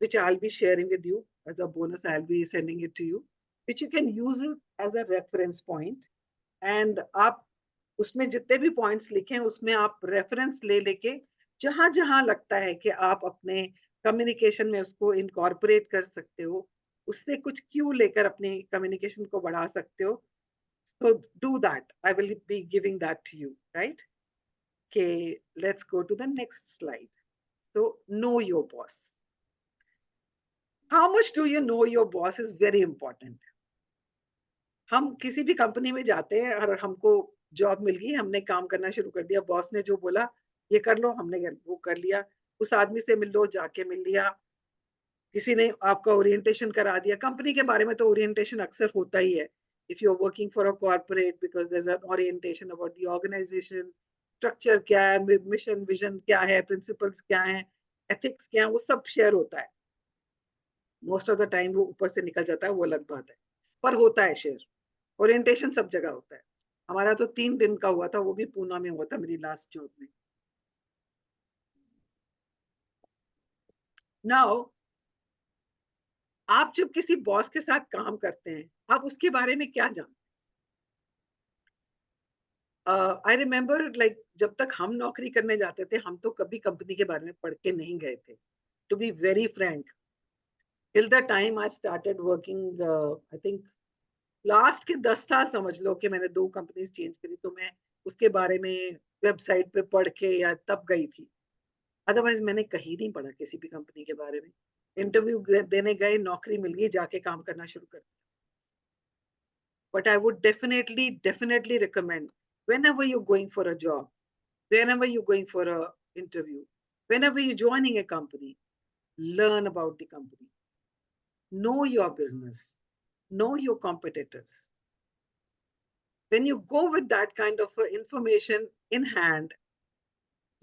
which I'll be sharing with you as a bonus. I'll be sending it to you, which you can use it as a reference point. And आप उसमें जितने भी points लिखें उसमें आप reference ले लेके जहां जहां लगता है कि आप अपने communication में उसको incorporate कर सकते हो, उससे कुछ क्यू लेकर अपने communication को बढ़ा सकते हो. So do that. I will be giving that to you, right? Okay, let's go to the next slide. So know your boss. How much do you know your boss is very important. हम किसी भी company में जाते हैं और हमको job मिल गई, हमने काम करना शुरू कर दिया, बॉस ने जो बोला ये कर लो, हमने वो कर लिया, उस आदमी से मिल लो, जाके मिल लिया, किसी ने आपका ओरिएंटेशन करा दिया. कंपनी के बारे में तो ओरिएंटेशन अक्सर होता ही है. If you're working for a corporate, because there's an orientation about the organization, structure क्या है, mission, vision क्या है, principles क्या है, ethics क्या है, वो सब शेयर होता है. Most of the time वो ऊपर से निकल जाता है, वो अलग बात है, पर होता है शेयर. ओरिएंटेशन सब जगह होता है. हमारा तो 3 दिन का हुआ था, वो भी पूना में हुआ था मेरी लास्ट जॉब में. Now, आप जब किसी बॉस के साथ काम करते हैं, आप उसके बारे में क्या जानते हैं? आई रिमेम्बर लाइक जब तक हम नौकरी करने जाते थे, हम तो कभी कंपनी के बारे में पढ़ के नहीं गए थे. to be very frank. Till the time I started working, I think last के 10 साल समझ लो कि मैंने 2 कंपनीज चेंज करी, तो मैं उसके बारे में वेबसाइट पे पढ़ के या तब गई थी। अदरवाइज मैंने कहीं नहीं पढ़ा किसी भी कंपनी के बारे में। इंटरव्यू देने गए, नौकरी मिल गई, जाके काम करना शुरू कर दिया। But I would definitely recommend, whenever you're going for a job, whenever you're going for a interview, whenever you're joining a company, learn about the company, know your business, know your competitors. When you go with that kind of information in hand,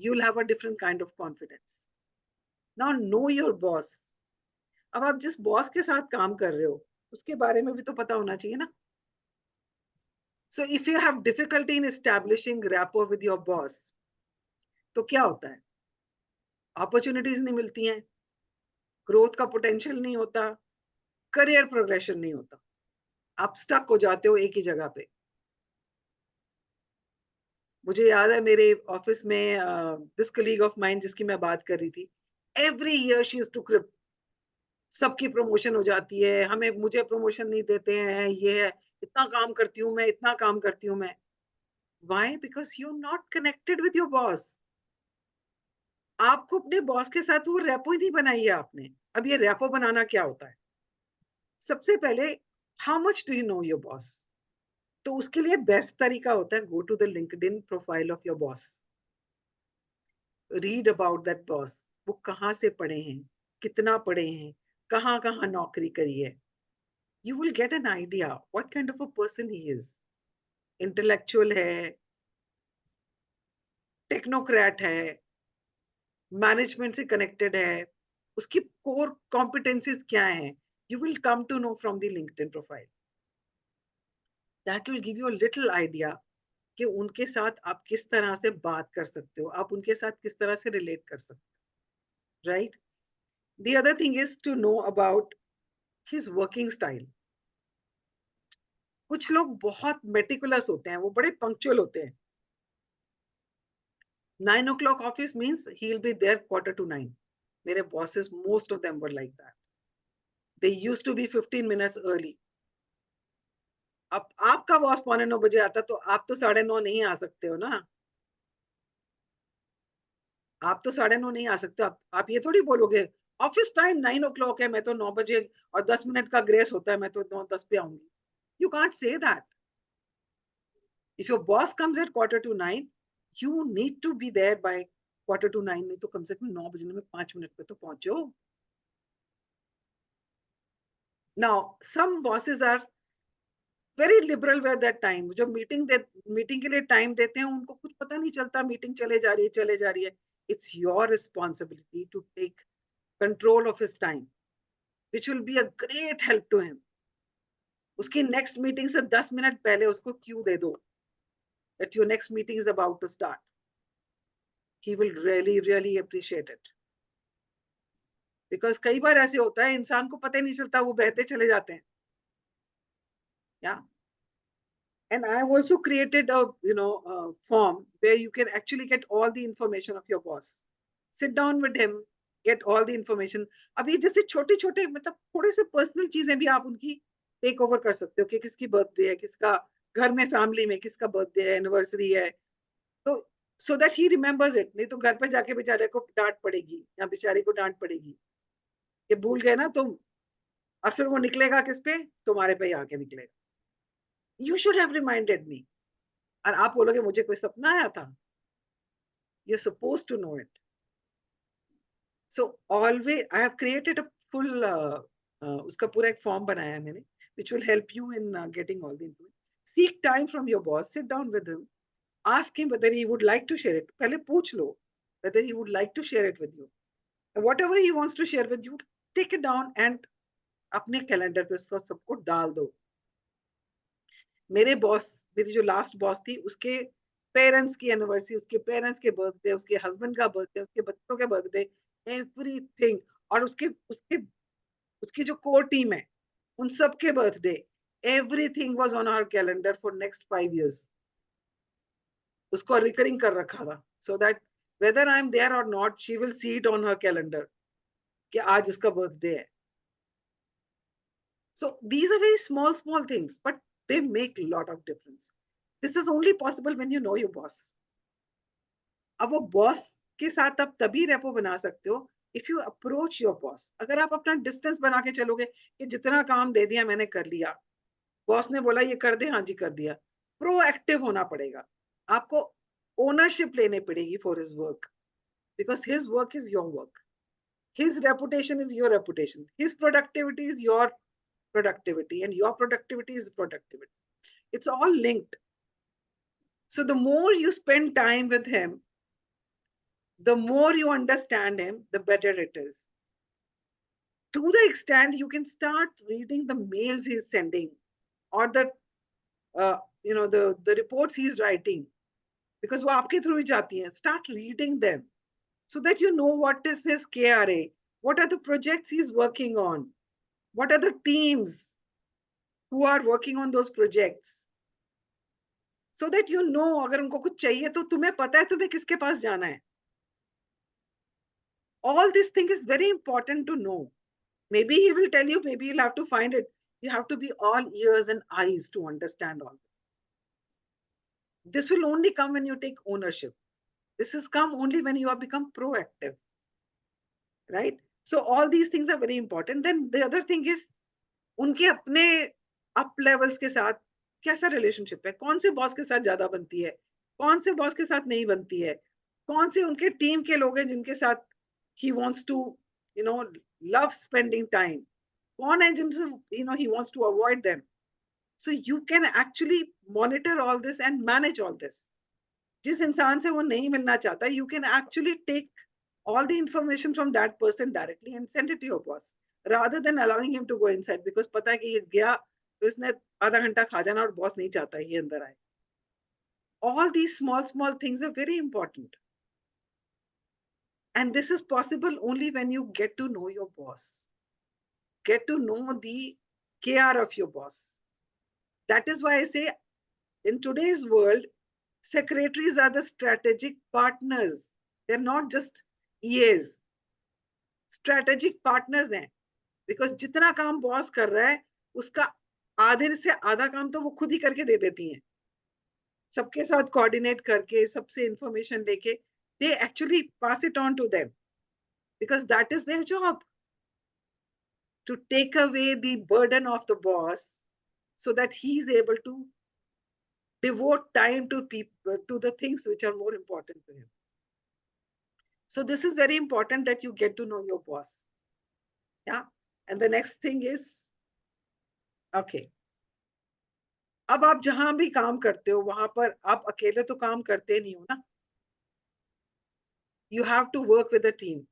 you'll have a different kind of confidence. Now know your boss. अब आप जिस boss के साथ काम कर रहे हो उसके बारे में भी तो पता होना चाहिए ना. So if you have difficulty in establishing rapport with your boss, तो क्या होता है? अपॉर्चुनिटीज नहीं मिलती हैं, ग्रोथ का पोटेंशियल नहीं होता, करियर प्रोग्रेशन नहीं होता, आप स्टक हो जाते हो एक ही जगह पे. मुझे याद है मेरे ऑफिस में दिस कलीग ऑफ माइन जिसकी मैं बात कर रही थी, every year she used to crib, सबकी प्रमोशन हो जाती है, हमें मुझे प्रमोशन नहीं देते हैं, ये है, इतना काम करती हूँ मैं, इतना काम करती हूँ मैं. Why? Because you are not connected with your boss. आपको अपने बॉस के साथ वो रेपो ही नहीं बनाई है आपने. अब ये रेपो बनाना क्या होता है? सबसे पहले, how much do you know your boss? तो उसके लिए बेस्ट तरीका होता है, go to the LinkedIn profile of your boss, read about that boss. वो कहाँ से पढ़े हैं, कितना पढ़े हैं, कहाँ कहाँ नौकरी करी है. You will get an idea what kind of a person he is. Intellectual है, टेक्नोक्रेट है, मैनेजमेंट से कनेक्टेड है, उसकी कोर कॉम्पिटेंसीज क्या हैं. You will come to know from the LinkedIn profile. That will give you a little idea कि उनके साथ आप किस तरह से बात कर सकते हो, आप उनके साथ किस तरह से रिलेट कर सकते हो, right? The other thing is to know about his working style. कुछ लोग बहुत मेटिकुलस होते हैं, वो बड़े पंक्चुअल होते हैं. 9 o'clock office means he'll be there 8:45. मेरे bosses, most of them were like that. They used to be 15 minutes early. अब आपका बॉस 8:45 बजे आता तो आप तो 9:30 नहीं आ सकते हो ना. आप तो 9:30 नहीं आ सकते. आप ये थोड़ी बोलोगे ऑफिस टाइम 9 o'clock है, मैं तो 9 बजे और 10 मिनट का ग्रेस होता है, मैं तो 9:10 पे आऊंगी. You can't say that. If your boss comes at 8:45, you need to be there by 8:45. नहीं तो कम से कम 9 बजने में 5 मिनट पे तो पहुंचो. Now, some bosses are very liberal with that time. जो मीटिंग के लिए टाइम देते हैं उनको कुछ पता नहीं चलता, मीटिंग चले जा रही है. It's your responsibility to take control of his time, which will be a great help to him. उसकी नेक्स्ट मीटिंग से 10 मिनट पहले उसको क्यू दे दो that your next meeting is about to start. He will really appreciate it. Because कई बार ऐसे होता है इंसान को पता ही नहीं चलता, वो बहते चले जाते हैं. Yeah. And I have also created a form where you can actually get all the information of your boss. Sit down with him, get all the information. अब ये जैसे छोटे छोटे मतलब थोड़े से पर्सनल चीजें भी आप उनकी टेक ओवर कर सकते हो कि किसकी बर्थडे है, किसका घर में फैमिली में किसका बर्थडे है, एनिवर्सरी है, तो so that he remembers it. नहीं तो घर पे जाके बेचारे को डांट पड़ेगी या बेचारी को डांट पड़ेगी कि भूल गए ना तुम, और फिर वो निकलेगा किस पे, तुम्हारे पे ही आके निकलेगा. You should have reminded me. और आप बोलोगे मुझे कोई सपना आया था. You're supposed to know it. So always I have created a full उसका पूरा एक फॉर्म बनाया है मैंने, which will help you in getting all the information. Seek time from your boss, sit down with him, ask him whether he would like to share it. पहले पूछ लो whether he would like to share it with you. And whatever he wants to share with you, take it down and अपने calendar पे सबको डाल दो. मेरे boss, मेरी जो लास्ट बॉस थी, उसके पेरेंट्स की एनिवर्सरी, उसके पेरेंट्स के बर्थडे, उसके हस्बैंड का बर्थडे, उसके बच्चों के बर्थडे, एवरीथिंग. और उसके उसके उसकी जो कोर टीम है उन सब के birthday, everything was on our calendar for next 5 years. उसको रिकरिंग कर रखा था, so that whether I am there or not, she will see it on her calendar. कि आज इसका बर्थडे है. So these are very small things, but they make a lot of difference. This is only possible when you know your boss. अब वो boss के साथ आप तभी रेपो बना सकते हो if you approach your boss. अगर आप अपना डिस्टेंस बना के चलोगे कि जितना काम दे दिया मैंने कर लिया, बॉस ने बोला ये कर दे, हाँ जी कर दिया. प्रोएक्टिव होना पड़ेगा आपको. ओनरशिप लेने पड़ेगी for his work, because his work is your work. His reputation is your reputation. His productivity is your productivity, and your productivity is productivity. It's all linked. So the more you spend time with him, the more you understand him, the better it is. To the extent you can start reading the mails he's sending, or the the reports he's writing, because वो आपके through ही जाती हैं. Start reading them so that you know what is his KRA, what are the projects he's working on, what are the teams who are working on those projects, so that you know अगर उनको कुछ चाहिए तो तुम्हें पता है तुम्हें किसके पास जाना है. All this thing is very important to know. Maybe he will tell you, maybe you'll have to find it. You have to be all ears and eyes to understand all this. This will only come when you take ownership. This has come only when you have become proactive, right? So all these things are very important. Then the other thing is उनके अपने up levels के साथ कैसा relationship है, कौन से boss के साथ ज्यादा बनती है, कौन से बॉस के साथ नहीं बनती है, कौन से उनके टीम के लोग हैं जिनके साथ he wants to love spending time, कौन है जिनसे he wants to avoid them. So you can actually monitor all this and manage all this. जिस इंसान से वो नहीं मिलना चाहता, you can actually take all the information from that person directly and send it to your boss, rather than allowing him to go inside, because पता है कि ये गया तो इसने आधा घंटा खा जाना और बॉस नहीं चाहता ये अंदर आए. All these small things are very important, and this is possible only when you get to know your boss, get to know the KR of your boss. That is why I say in today's world, secretaries are the strategic partners. They're not just EAs. Strategic partners हैं, because जितना काम boss कर रहा है उसका आधे से आधा काम तो वो खुद ही करके दे देती हैं, सबके साथ कोऑर्डिनेट करके, सबसे इंफॉर्मेशन लेके. they actually pass it on to them, because that is their job, to take away the burden of the boss so that he is able to devote time to people, to the things which are more important to him. So this is very important that you get to know your boss. Yeah. And the next thing is, okay, अब आप जहां भी काम करते हो वहां पर आप अकेले तो काम करते नहीं हो ना. You have to work with a team.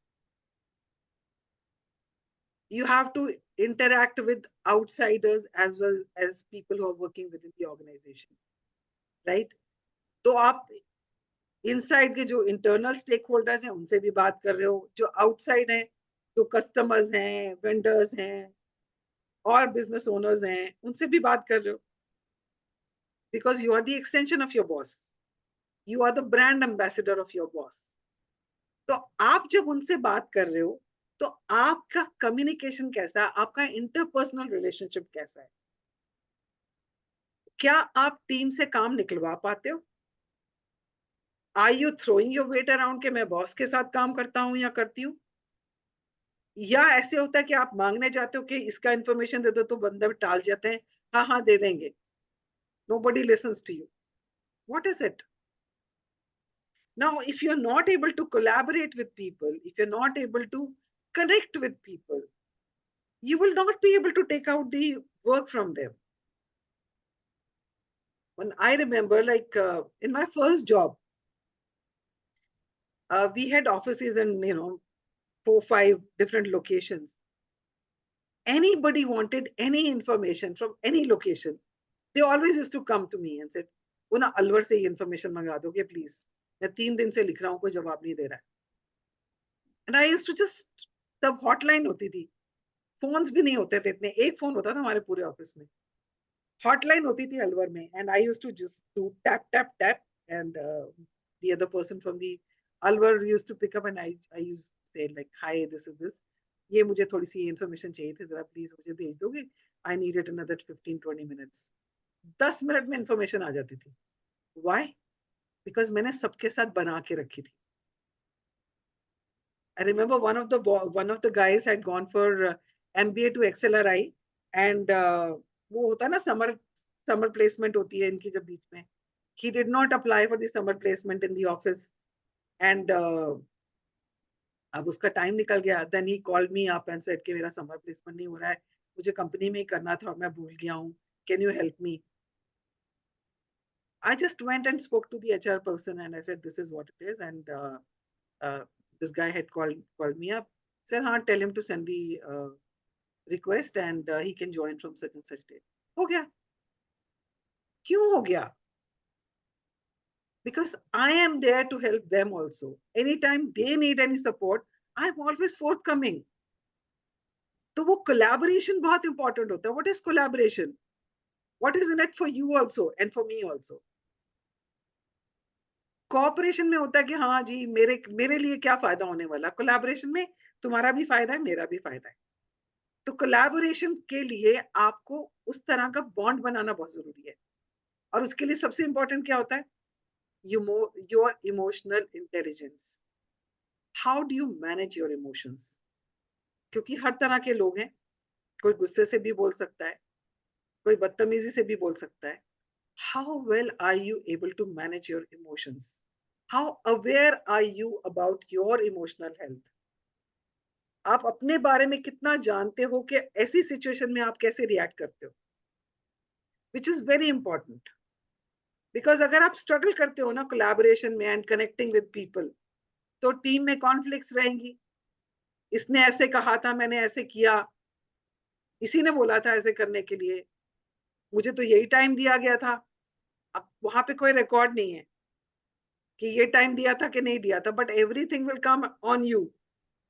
You have to interact with outsiders as well as people who are working within the organization, right? तो आप इनसाइड के जो इंटरनल स्टेक होल्डर्स हैं उनसे भी बात कर रहे हो, जो आउटसाइड हैं, जो कस्टमर्स हैं, वेंडर्स हैं और बिजनेस ओनर्स हैं, उनसे भी बात कर रहे हो, because you are the extension of your boss, you are the brand ambassador of your boss. तो आप जब उनसे बात कर रहे हो तो आपका कम्युनिकेशन कैसा है, आपका इंटरपर्सनल रिलेशनशिप कैसा है, क्या आप टीम से काम निकलवा पाते हो? Are you throwing your weight around के मैं बॉस के साथ काम करता हूं या करती हूँ, या ऐसे होता है कि आप मांगने जाते हो कि इसका इंफॉर्मेशन दे दो तो बंदे टाल जाते हैं, हाँ हाँ दे देंगे. Nobody listens to you. What is it? Now, if you're not able to collaborate with people, if you're not able to connect with people, you will not be able to take out the work from them. When I remember, like in my first job, we had offices in 4-5 different locations. Anybody wanted any information from any location, they always used to come to me and said, वो ना अलवर से information मंगा दोगे please, मैं 3 दिन से लिख रहा हूँ कोई जवाब नहीं दे रहा है. And I used to just, तब hotline होती थी, phones भी नहीं होते थे इतने, एक phone होता था हमारे पूरे ऑफिस में, hotline होती थी अलवर में, and I used to just do tap tap tap, and the other person from the Alwar used to pick up, and I used to say like, hi, this is this. ये मुझे थोड़ी सी information चाहिए थी, जरा please मुझे भेज दोगे, I needed another 15-20 minutes. 10 minute में इंफॉर्मेशन आ जाती थी। व्हाई? बिकॉज मैंने सबके साथ बना के रखी थी। I remember one of the guys had gone for MBA to XLRI, and वो होता है ना summer placement होती है इनकी जब बीच में, he did not apply for the summer placement in the office, and अब उसका टाइम निकल गया। Then he called me up and said कि मेरा समर प्लेसमेंट नहीं हो रहा है, मुझे कंपनी में ही करना था और मैं भूल गया हूँ, can you help me? I just went and spoke to the HR person and I said this is what it is, and this guy had called me up, said हाँ, tell him to send the request and he can join from such and such date. हो गया। क्यों हो गया? Because I am there to help them also. Anytime they need any support, I'm always forthcoming. तो वो collaboration बहुत important होता है। What is collaboration? What is in it for you also and for me also? Cooperation में होता है कि हाँ जी, मेरे लिए क्या फायदा होने वाला। कोलैबोरेशन में तुम्हारा भी फायदा है, मेरा भी फायदा है। तो कोलैबोरेशन के लिए आपको उस तरह का बॉन्ड बनाना बहुत जरूरी है, और उसके लिए सबसे इंपॉर्टेंट क्या होता है? Your emotional intelligence. How do you manage your emotions? क्योंकि हर तरह के लोग हैं, कोई गुस्से से भी बोल सकता है, कोई बदतमीजी से भी बोल सकता है। How well are you able to manage your emotions? How aware are you about your emotional health? आप अपने बारे में कितना जानते हो कि ऐसी सिचुएशन में आप कैसे रिएक्ट करते हो, which is very important. Because अगर आप स्ट्रगल करते हो ना कोलैबोरेशन में एंड कनेक्टिंग विद पीपल, तो टीम में कॉन्फ्लिक्ट्स रहेंगी। इसने ऐसे कहा था, मैंने ऐसे किया, इसी ने बोला था ऐसे करने के लिए, मुझे तो यही टाइम दिया गया था। अब वहां पे कोई रिकॉर्ड नहीं है कि ये टाइम दिया था कि नहीं दिया था, but everything will come on you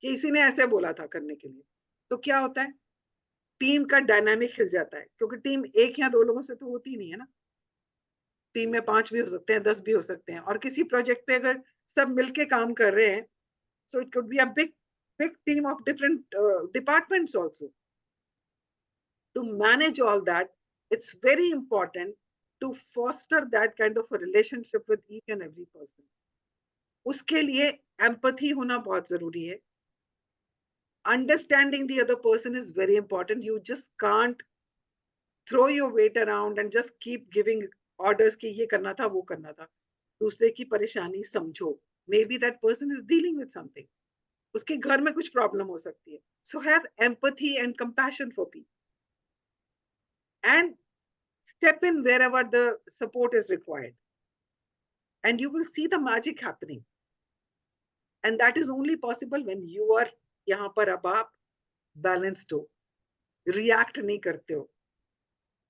कि इसी ने ऐसे बोला था करने के लिए। तो क्या होता है? टीम का डायनामिक हिल जाता है, क्योंकि टीम एक या दो लोगों से तो होती नहीं है ना। टीम में 5 भी हो सकते हैं, 10 भी हो सकते हैं, और किसी प्रोजेक्ट पे अगर सब मिलके काम कर रहे हैं, so it could be a big team of different departments also. To manage all that, it's very important to foster that kind of a relationship with each and every person. उसके लिए empathy होना बहुत जरूरी है। Understanding the other person is very important. You just can't throw your weight around and just keep giving orders कि ये करना था, वो करना था। दूसरे की परेशानी समझो। Maybe that person is dealing with something. उसके घर में कुछ प्रॉब्लम हो सकती है। So have empathy and compassion for people. And step in wherever the support is required. And you will see the magic happening. And that is only possible when you are यहाँ पर अब आप balanced हो, react नहीं करते हो,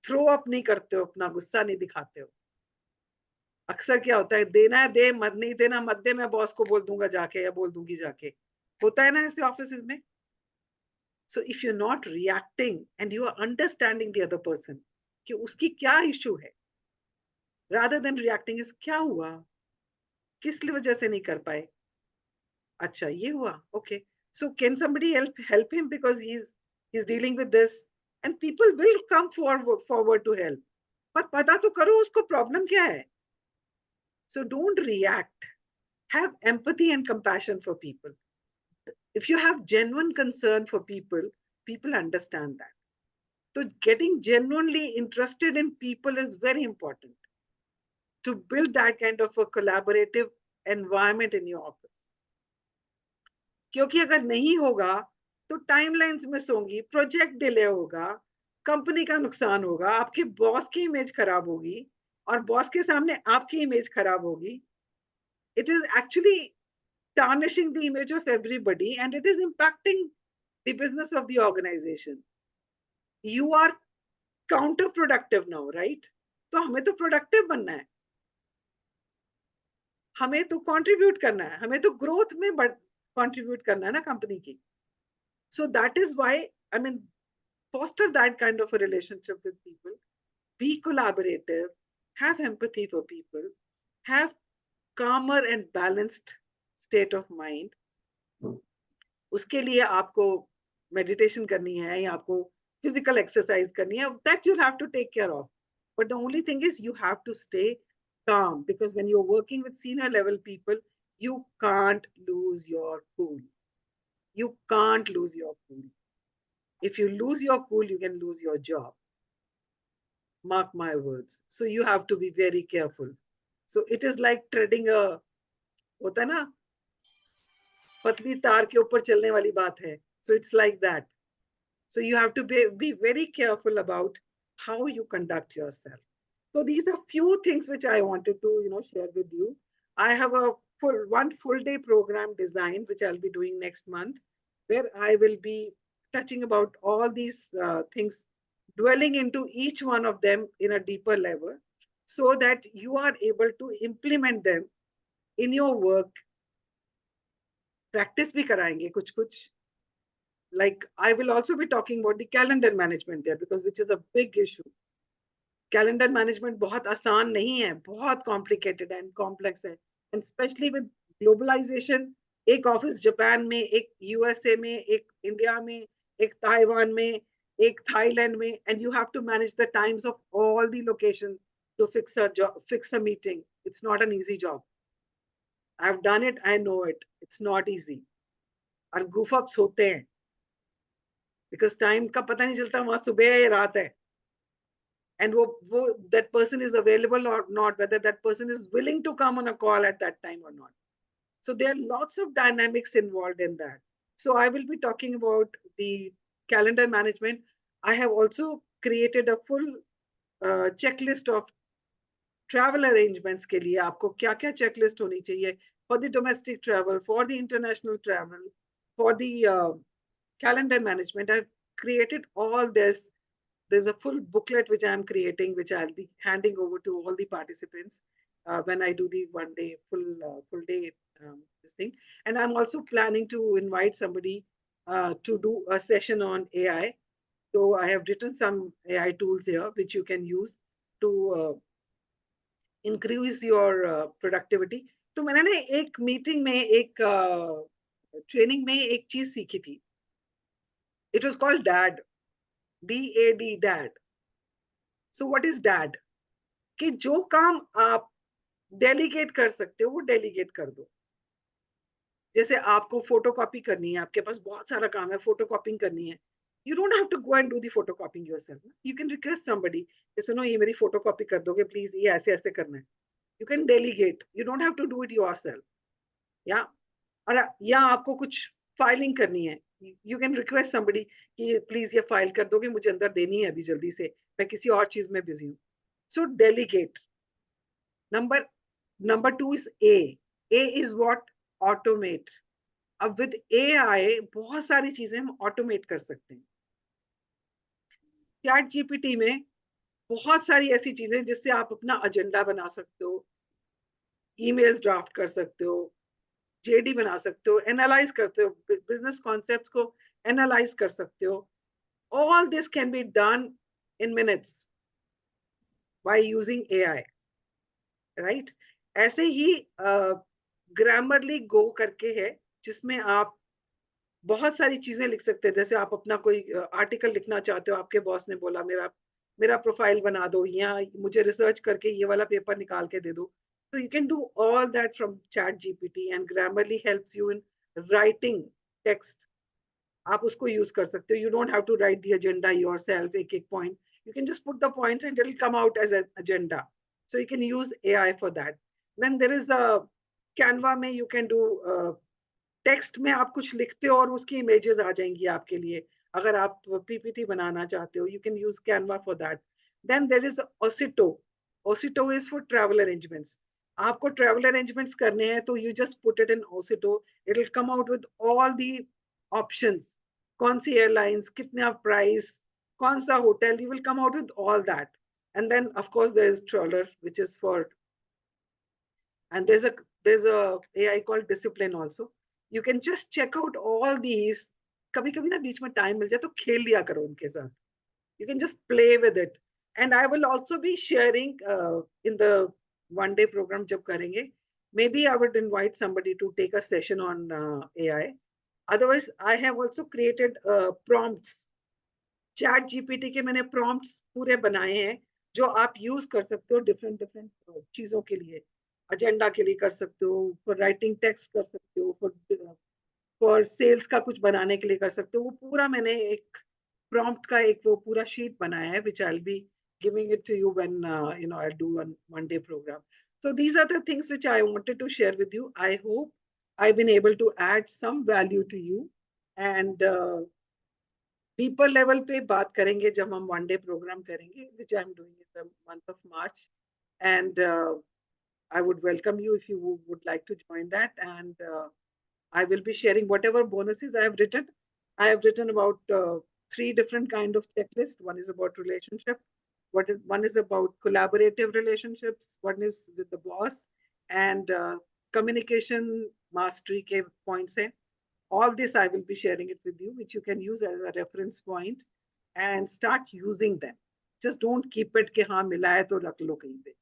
throw up नहीं करते हो, अपना गुस्सा नहीं दिखाते हो। अक्सर क्या होता है, देना है दे, मत नहीं देना मत दे, मैं बॉस को बोल दूंगा जाके या बोल दूंगी जाके। होता है ना ऐसे ऑफिस में। So if you're not reacting and you are understanding the other person कि उसकी क्या इशू है, rather than reacting is क्या हुआ, किस वजह से नहीं कर पाए, अच्छा ये हुआ, okay, so can somebody help him because he's dealing with this, and people will come forward to help, पर पता तो करो उसको प्रॉब्लम क्या है। So don't react, have empathy and compassion for people. If you have genuine concern for people, people understand that. So getting genuinely interested in people is very important to build that kind of a collaborative environment in your office. क्योंकि अगर नहीं होगा तो timelines miss होंगी, project delay होगा, company का नुकसान होगा, आपके बॉस की इमेज खराब होगी, और बॉस के सामने आपकी इमेज खराब होगी। It is actually tarnishing the image of everybody, and it is impacting the business of the organization. You are counterproductive now, right? तो हमें तो प्रोडक्टिव बनना है, हमें तो कंट्रीब्यूट करना है, हमें तो ग्रोथ में कंट्रीब्यूट करना है ना कंपनी की। So that is why, I mean, foster that kind of a relationship with people, be collaborative, have empathy for people, have calmer and balanced state of mind. उसके लिए आपको मेडिटेशन करनी है या आपको फिजिकल एक्सरसाइज करनी है, that you'll have to take care of. But the only thing is you have to stay calm, because when you're working with senior level people, you can't lose your cool. You can't lose your cool. If you lose your cool, you can lose your job. Mark my words. So you have to be very careful. So it is like treading a, होता है ना, पतली तार के ऊपर चलने वाली बात है. So it's like that. So you have to be very careful about how you conduct yourself. So these are few things which I wanted to, share with you. I have a one full day program design, which I'll be doing next month, where I will be touching about all these things, dwelling into each one of them in a deeper level, so that you are able to implement them in your work. Practice भी कराएंगे कुछ. Like I will also be talking about the calendar management there, because which is a big issue. Calendar management बहुत आसान नहीं है, बहुत complicated and complex है, and especially with globalization, एक ऑफिस जापान में, एक यूएसए में, एक इंडिया में, एक ताइवान में, एक थाईलैंड में, and you have to manage the times of all the locations to fix a meeting. It's not an easy job. I've done it, I know it. It's not easy. और goof ups होते हैं, because time का पता नहीं चलता वहां सुबह है या रात है, and that person is available or not, whether that person is willing to come on a call at that time or not. So there are lots of dynamics involved in that. So I will be talking about the calendar management. I have also created a full checklist of travel arrangements के लिए आपको क्या क्या checklist होनी चाहिए for the domestic travel, for the international travel, for the calendar management. I've created all this. There's a full booklet which I'm creating, which I'll be handing over to all the participants when I do the one day full day this thing. And I'm also planning to invite somebody to do a session on AI. So I have written some AI tools here which you can use to increase your productivity. तो मैंने ना एक meeting में, एक training में एक चीज सीखी थी. It was called DAD. DAD, DAD. So what is DAD? कि जो काम आप डेलीगेट कर सकते हो वो डेलीगेट कर दो. जैसे आपको फोटोकॉपी करनी है, आपके पास बहुत सारा काम है, फोटोकॉपिंग करनी है, you don't have to go and do the photocopying yourself. You can request somebody, सुनो ये मेरी फोटोकॉपी कर दोगे प्लीज, ये ऐसे ऐसे करना है. You can delegate. You don't have to do it yourself. या और या आपको कुछ फाइलिंग करनी है, you can request somebody कि प्लीज ये फाइल कर दोगे, मुझे अंदर देनी है अभी जल्दी से, मैं किसी और चीज में बिजी हूँ. So delegate. Number 2 is A. A is what? Automate. अब with AI बहुत सारी चीजें हम ऑटोमेट कर सकते हैं. चैट जीपीटी में बहुत सारी ऐसी चीजें जिससे आप अपना एजेंडा बना सकते हो, ईमेल्स ड्राफ्ट कर सकते हो, जेडी बना सकते हो, एनालाइज करते हो, बिजनेस कॉन्सेप्ट्स को एनालाइज कर सकते हो. All this can be done in minutes by using AI, right? ऐसे ही ग्रामरली गो करके है, जिसमें आप बहुत सारी चीजें लिख सकते हैं. जैसे आप अपना कोई आर्टिकल लिखना चाहते हो, आपके बॉस ने बोला मेरा प्रोफाइल बना दो, या मुझे रिसर्च करके ये वाला पेपर निकाल के दे दो. So you can do all that from ChatGPT, and Grammarly helps you in writing text. आप उसको यूज कर सकते हो. You don't have to write the agenda yourself, एक point. You can just put the points and it'll come out as an agenda. So you can use AI for that. Then there is a Canva में you can do text में आप कुछ लिखते हो और उसकी images आ जाएंगी आपके लिए. अगर आप पीपीटी बनाना चाहते हो, you can use Canva for that. Then there is Osito. Osito is for travel arrangements. आपको ट्रैवल अरेंजमेंट्स करने हैं तो you just put it in Osito. It will come out with all the options. कौन सी airlines, कितना price, कौन सा hotel, you will come out with all that. And then of course there is troller which is for, and there's a AI called Discipline also. You can just check out all these. कभी कभी ना बीच में time मिल जाए तो खेल लिया करो उनके साथ. You can just play with it. And I will also be sharing in the one day program जब करेंगे, maybe I would invite somebody to take a session on AI. Otherwise, I have also created prompts. Chat GPT के मैंने prompts पूरे बनाए हैं जो आप use कर सकते हो डिफरेंट डिफरेंट चीजों के लिए. एजेंडा के लिए कर सकते हो, फॉर राइटिंग टेक्स्ट कर सकते हो, फॉर सेल्स का कुछ बनाने के लिए कर सकते हो. वो पूरा मैंने एक प्रॉम्प्ट का एक वो पूरा शीट बनाया है which I will be giving it to you when I'll do one day program. So these are the things which I wanted to share with you. I hope I've been able to add some value to you. And deeper level पे बात करेंगे जब हम one day programme करेंगे which I am doing in the month of March. And I would welcome you if you would like to join that. And I will be sharing whatever bonuses I have written. I have written about 3 different kind of checklists. One is about relationship. One is about collaborative relationships. One is with the boss. And communication mastery के points हैं. All this I will be sharing it with you, which you can use as a reference point and start using them. Just don't keep it कि हाँ मिला है तो रख लो कहीं पे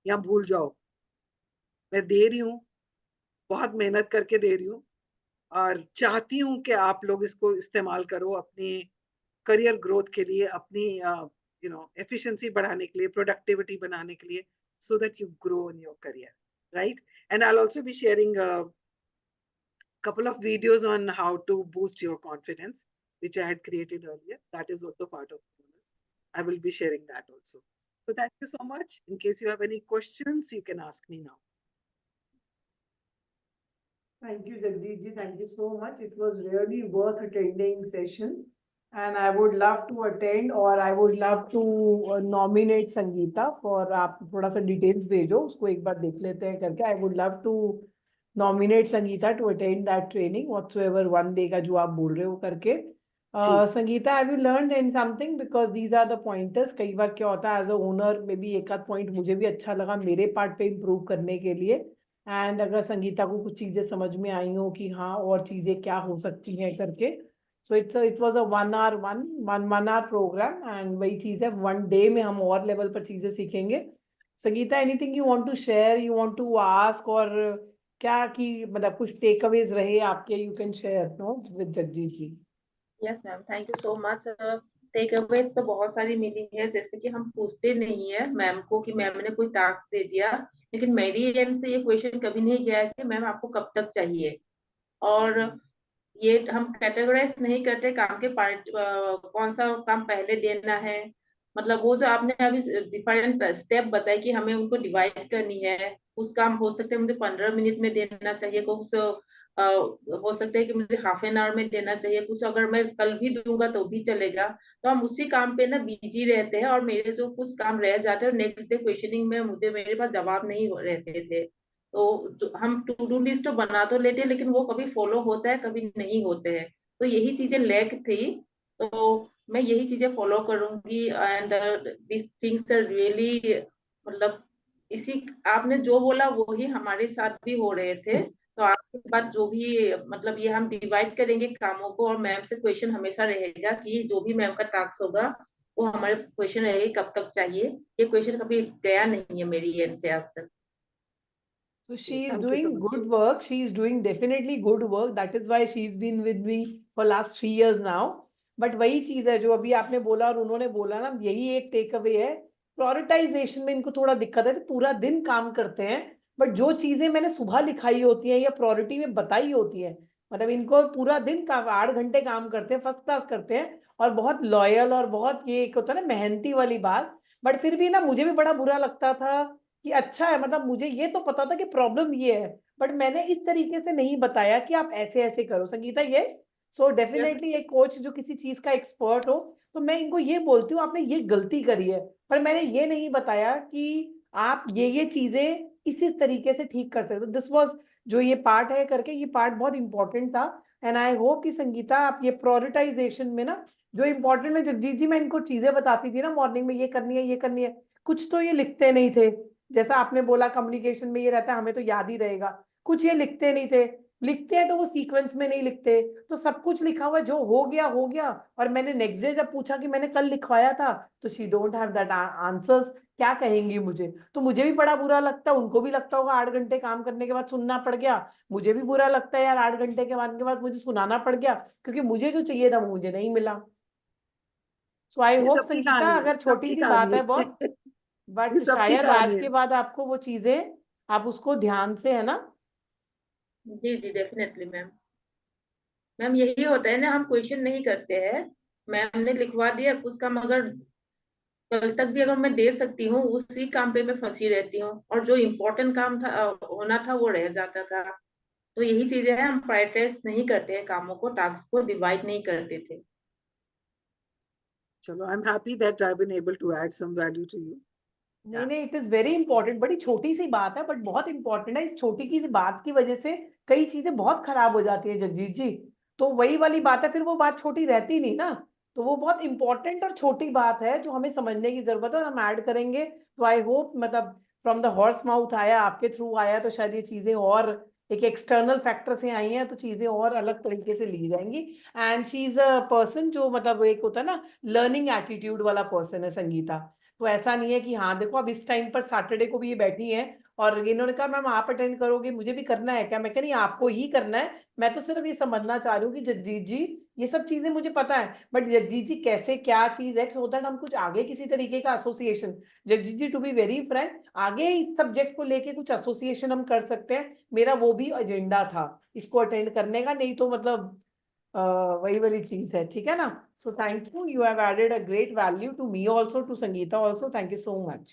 या भूल जाओ. मैं दे रही हूँ, बहुत मेहनत करके दे रही हूँ और चाहती हूँ कि आप लोग इसको इस्तेमाल करो अपनी करियर ग्रोथ के लिए, अपनी एफिशिएंसी बढ़ाने के लिए, प्रोडक्टिविटी बनाने के लिए, so that you grow in your career, right? And I'll also be sharing couple of videos on how to boost your confidence, which I had created earlier. That is also part of the bonus. I will be sharing that also. So thank you so much. In case you have any questions, you can ask me now.
Thank you, Jagdish ji. Thank you so much. It was really worth attending session. And I would love to attend, or I would love to nominate Sangeeta for आप थोड़ा सा details भेजो, उसको एक बार देख लेते हैं करके. I would love to nominate Sangeeta to attend that training whatsoever one day का जो आप बोल रहे हो करके. Sangeeta, have you learned in something? Because these are the pointers. कई बार क्या होता है as a owner, maybe एक आध point मुझे भी अच्छा लगा मेरे part पे improve करने के लिए. एंड अगर संगीता को कुछ चीजें समझ में आई हो कि हाँ और चीजें क्या हो सकती हैं करके. So it was a 1 hour programme एंड वही चीज है 1 day में हम और लेवल पर चीजें सीखेंगे. Sangeeta, anything you want to share, you want to ask, और क्या कि मतलब कुछ टेक अवेज रहे आपके, you can share no with Jagjit ji.
Yes ma'am, thank you so much. Takeaways तो बहुत सारी मिली है. जैसे कि हम पूछते नहीं है मैम को कि मैम ने कोई टास्क दे दिया, लेकिन मेरी एंड से ये क्वेश्चन कभी नहीं गया है कि मैम आपको कब तक चाहिए. और ये हम कैटेगराइज नहीं करते काम के पार्ट, कौन सा काम पहले देना है. मतलब वो जो आपने अभी डिफरेंट स्टेप बताए कि हमें उनको डिवाइड करनी है. कुछ काम हो सकते हैं मुझे 15 मिनट में देना चाहिए, कुछ हो सकता है कि मुझे हाफ एन आवर में देना चाहिए, कुछ अगर मैं कल भी दूंगा तो भी चलेगा. तो हम उसी काम पे ना बिजी रहते हैं और मेरे जो कुछ काम रह जाते हैं नेक्स्ट डे क्वेश्चनिंग में मुझे मेरे पास जवाब नहीं रहते थे. तो हम टू डू लिस्ट तो बना तो लेते हैं लेकिन वो कभी फॉलो होता है कभी नहीं होते हैं. तो यही चीजें लैक थी. तो मैं यही चीजें फॉलो करूंगी and this things are really, मतलब इसी आपने जो बोला वो ही हमारे साथ भी हो रहे थे. तो आज के बाद जो भी मतलब ये हम डिवाइड करेंगे कामों को, और मैम से क्वेश्चन हमेशा रहेगा कि जो भी मैम का टास्क होगा वो हमारे क्वेश्चन रहेगा कब तक चाहिए. ये क्वेश्चन कभी गया नहीं है मेरी एंड से आज तक.
So she is
Thank you so
doing
much.
good work. She is doing definitely good work. That is why she's been with me for last 3 years now. But वही चीज है जो अभी आपने बोला और उन्होंने बोला ना, यही एक टेक अवे है. प्रायोरिटाइजेशन में इनको थोड़ा दिक्कत है, पूरा दिन काम करते हैं बट जो चीजें मैंने सुबह लिखाई होती हैं या प्रायोरिटी में बताई होती है, मतलब इनको पूरा दिन 8 घंटे काम करते हैं, फर्स्ट क्लास करते हैं और बहुत लॉयल और बहुत ये एक होता है ना मेहनती वाली बात. बट फिर भी ना मुझे भी बड़ा बुरा लगता था कि अच्छा है, मतलब मुझे ये तो पता था कि प्रॉब्लम ये है बट मैंने इस तरीके से नहीं बताया कि आप ऐसे ऐसे करो. संगीता, यस. सो डेफिनेटली एक कोच जो किसी चीज का एक्सपर्ट हो, तो मैं इनको ये बोलती हूँ आपने ये गलती करी है पर मैंने ये नहीं बताया कि आप ये चीजें इसी तरीके से ठीक कर सकते हो. दिस वाज जो ये पार्ट है करके, ये पार्ट बहुत इंपॉर्टेंट था. एंड आई होप कि संगीता आप ये प्रायोरिटाइजेशन में ना जो इंपॉर्टेंट में जगजीत जी मैं इनको चीजें बताती थी ना मॉर्निंग में, ये करनी है ये करनी है, कुछ तो ये लिखते नहीं थे. जैसा आपने बोला कम्युनिकेशन में ये रहता है हमें तो याद ही रहेगा, कुछ ये लिखते नहीं थे. लिखते हैं तो वो सीक्वेंस में नहीं लिखते, तो सब कुछ लिखा हुआ है, जो हो गया, और मैंने नेक्स्ट डे जब पूछा कि मैंने कल लिखवाया था, तो she don't have that answers, क्या कहेंगी मुझे? तो मुझे भी बड़ा बुरा लगता है, उनको भी लगता होगा 8 घंटे काम करने के बाद सुनना पड़ गया, मुझे भी बुरा लगता है यार 8 घंटे के बाद मुझे सुनाना पड़ गया, क्योंकि मुझे जो चाहिए था वो मुझे नहीं मिला। सो आई
ये
होप
सबकी
संगीता,
कहानी है,
अगर छोटी
सबकी
सी बात
कहानी
है
है।
बहुत,
ये
बट
सबकी
शायद आज
कहानी
के
है।
बाद आपको वो चीजें, आप उसको ध्यान से, है ना?
जी जी डेफिनेटली मैम। मैम यही होता है ना, हम क्वेश्चन नहीं करते हैं, मैम ने लिखवा दिया कुछ काम, अगर कल तक भी अगर मैं दे सकती हूँ उसी काम पे मैं फंसी रहती हूँ, और जो इम्पोर्टेंट काम था होना था वो रह जाता था। तो यही चीजें हैं, हम प्रायोरिटाइज नहीं करते हैं कामों को, टास्क को डिवाइड नहीं करते थे।
चलो, I am happy that I have been able to add some value to you.
नहीं, इट इज वेरी इंपॉर्टेंट, बड़ी छोटी सी बात है बट बहुत इंपॉर्टेंट है। इस छोटी की सी बात की वजह से कई चीजें बहुत खराब हो जाती है जगजीत जी। तो वही वाली बात है, फिर वो बात छोटी रहती नहीं ना। तो वो बहुत इंपॉर्टेंट और छोटी बात है जो हमें समझने की जरूरत है, और हम ऐड करेंगे। तो आई होप, मतलब फ्रॉम द हॉर्स माउथ आया, आपके थ्रू आया, तो शायद ये चीजें और एक एक्सटर्नल फैक्टर से आई हैं, तो चीजें और अलग तरीके से ली जाएंगी। And she is a person जो, मतलब एक होता है ना, लर्निंग एटीट्यूड वाला पर्सन है संगीता। तो ऐसा नहीं है कि हाँ देखो अब इस टाइम पर सैटरडे को भी ये बैठी है और इन्होंने कहा मैम आप अटेंड करोगे, मुझे भी करना है क्या? मैं कह नहीं, आपको ही करना है। मैं तो सिर्फ ये समझना चाह रही हूँ कि जगजीत जी, ये सब चीजें मुझे पता है, बट जगजीत जी कैसे क्या चीज है कि होता है हम कुछ आगे किसी तरीके का association, Jagjit ji to be very frank, आगे इस सब्जेक्ट को लेके कुछ एसोसिएशन हम कर सकते हैं। मेरा वो भी एजेंडा था इसको अटेंड करने का, नहीं तो मतलब वही वाली चीज है, ठीक है ना? So thank you have added a great value to me also, to Sangeeta also, thank you so much.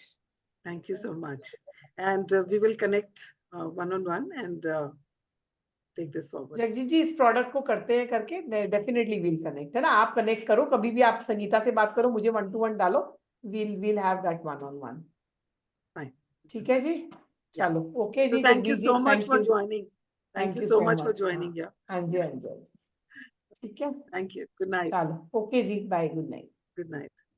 Thank you so much. And we will connect one-on-one and take this forward.
Jagjeet ji इस प्रोडक्ट को करते हैं करके definitely will connect, है ना? आप connect करो कभी भी, आप संगीता से बात करो, मुझे 1-to-1 डालो, will have that 1-on-1।
Fine.
ठीक है जी,
Yeah.
चलो ओके
So
जी
thank you
Jagjit ji,
so much
thank
for
you.
joining. Thank
thank
you
you
so
so
much for
much. हाँ
joining. Yeah.
हाँ जी, हाँ जी, हाँ जी। ठीक है,
Thank you. Good night.
चलो ओके जी, bye, good night.
Good night.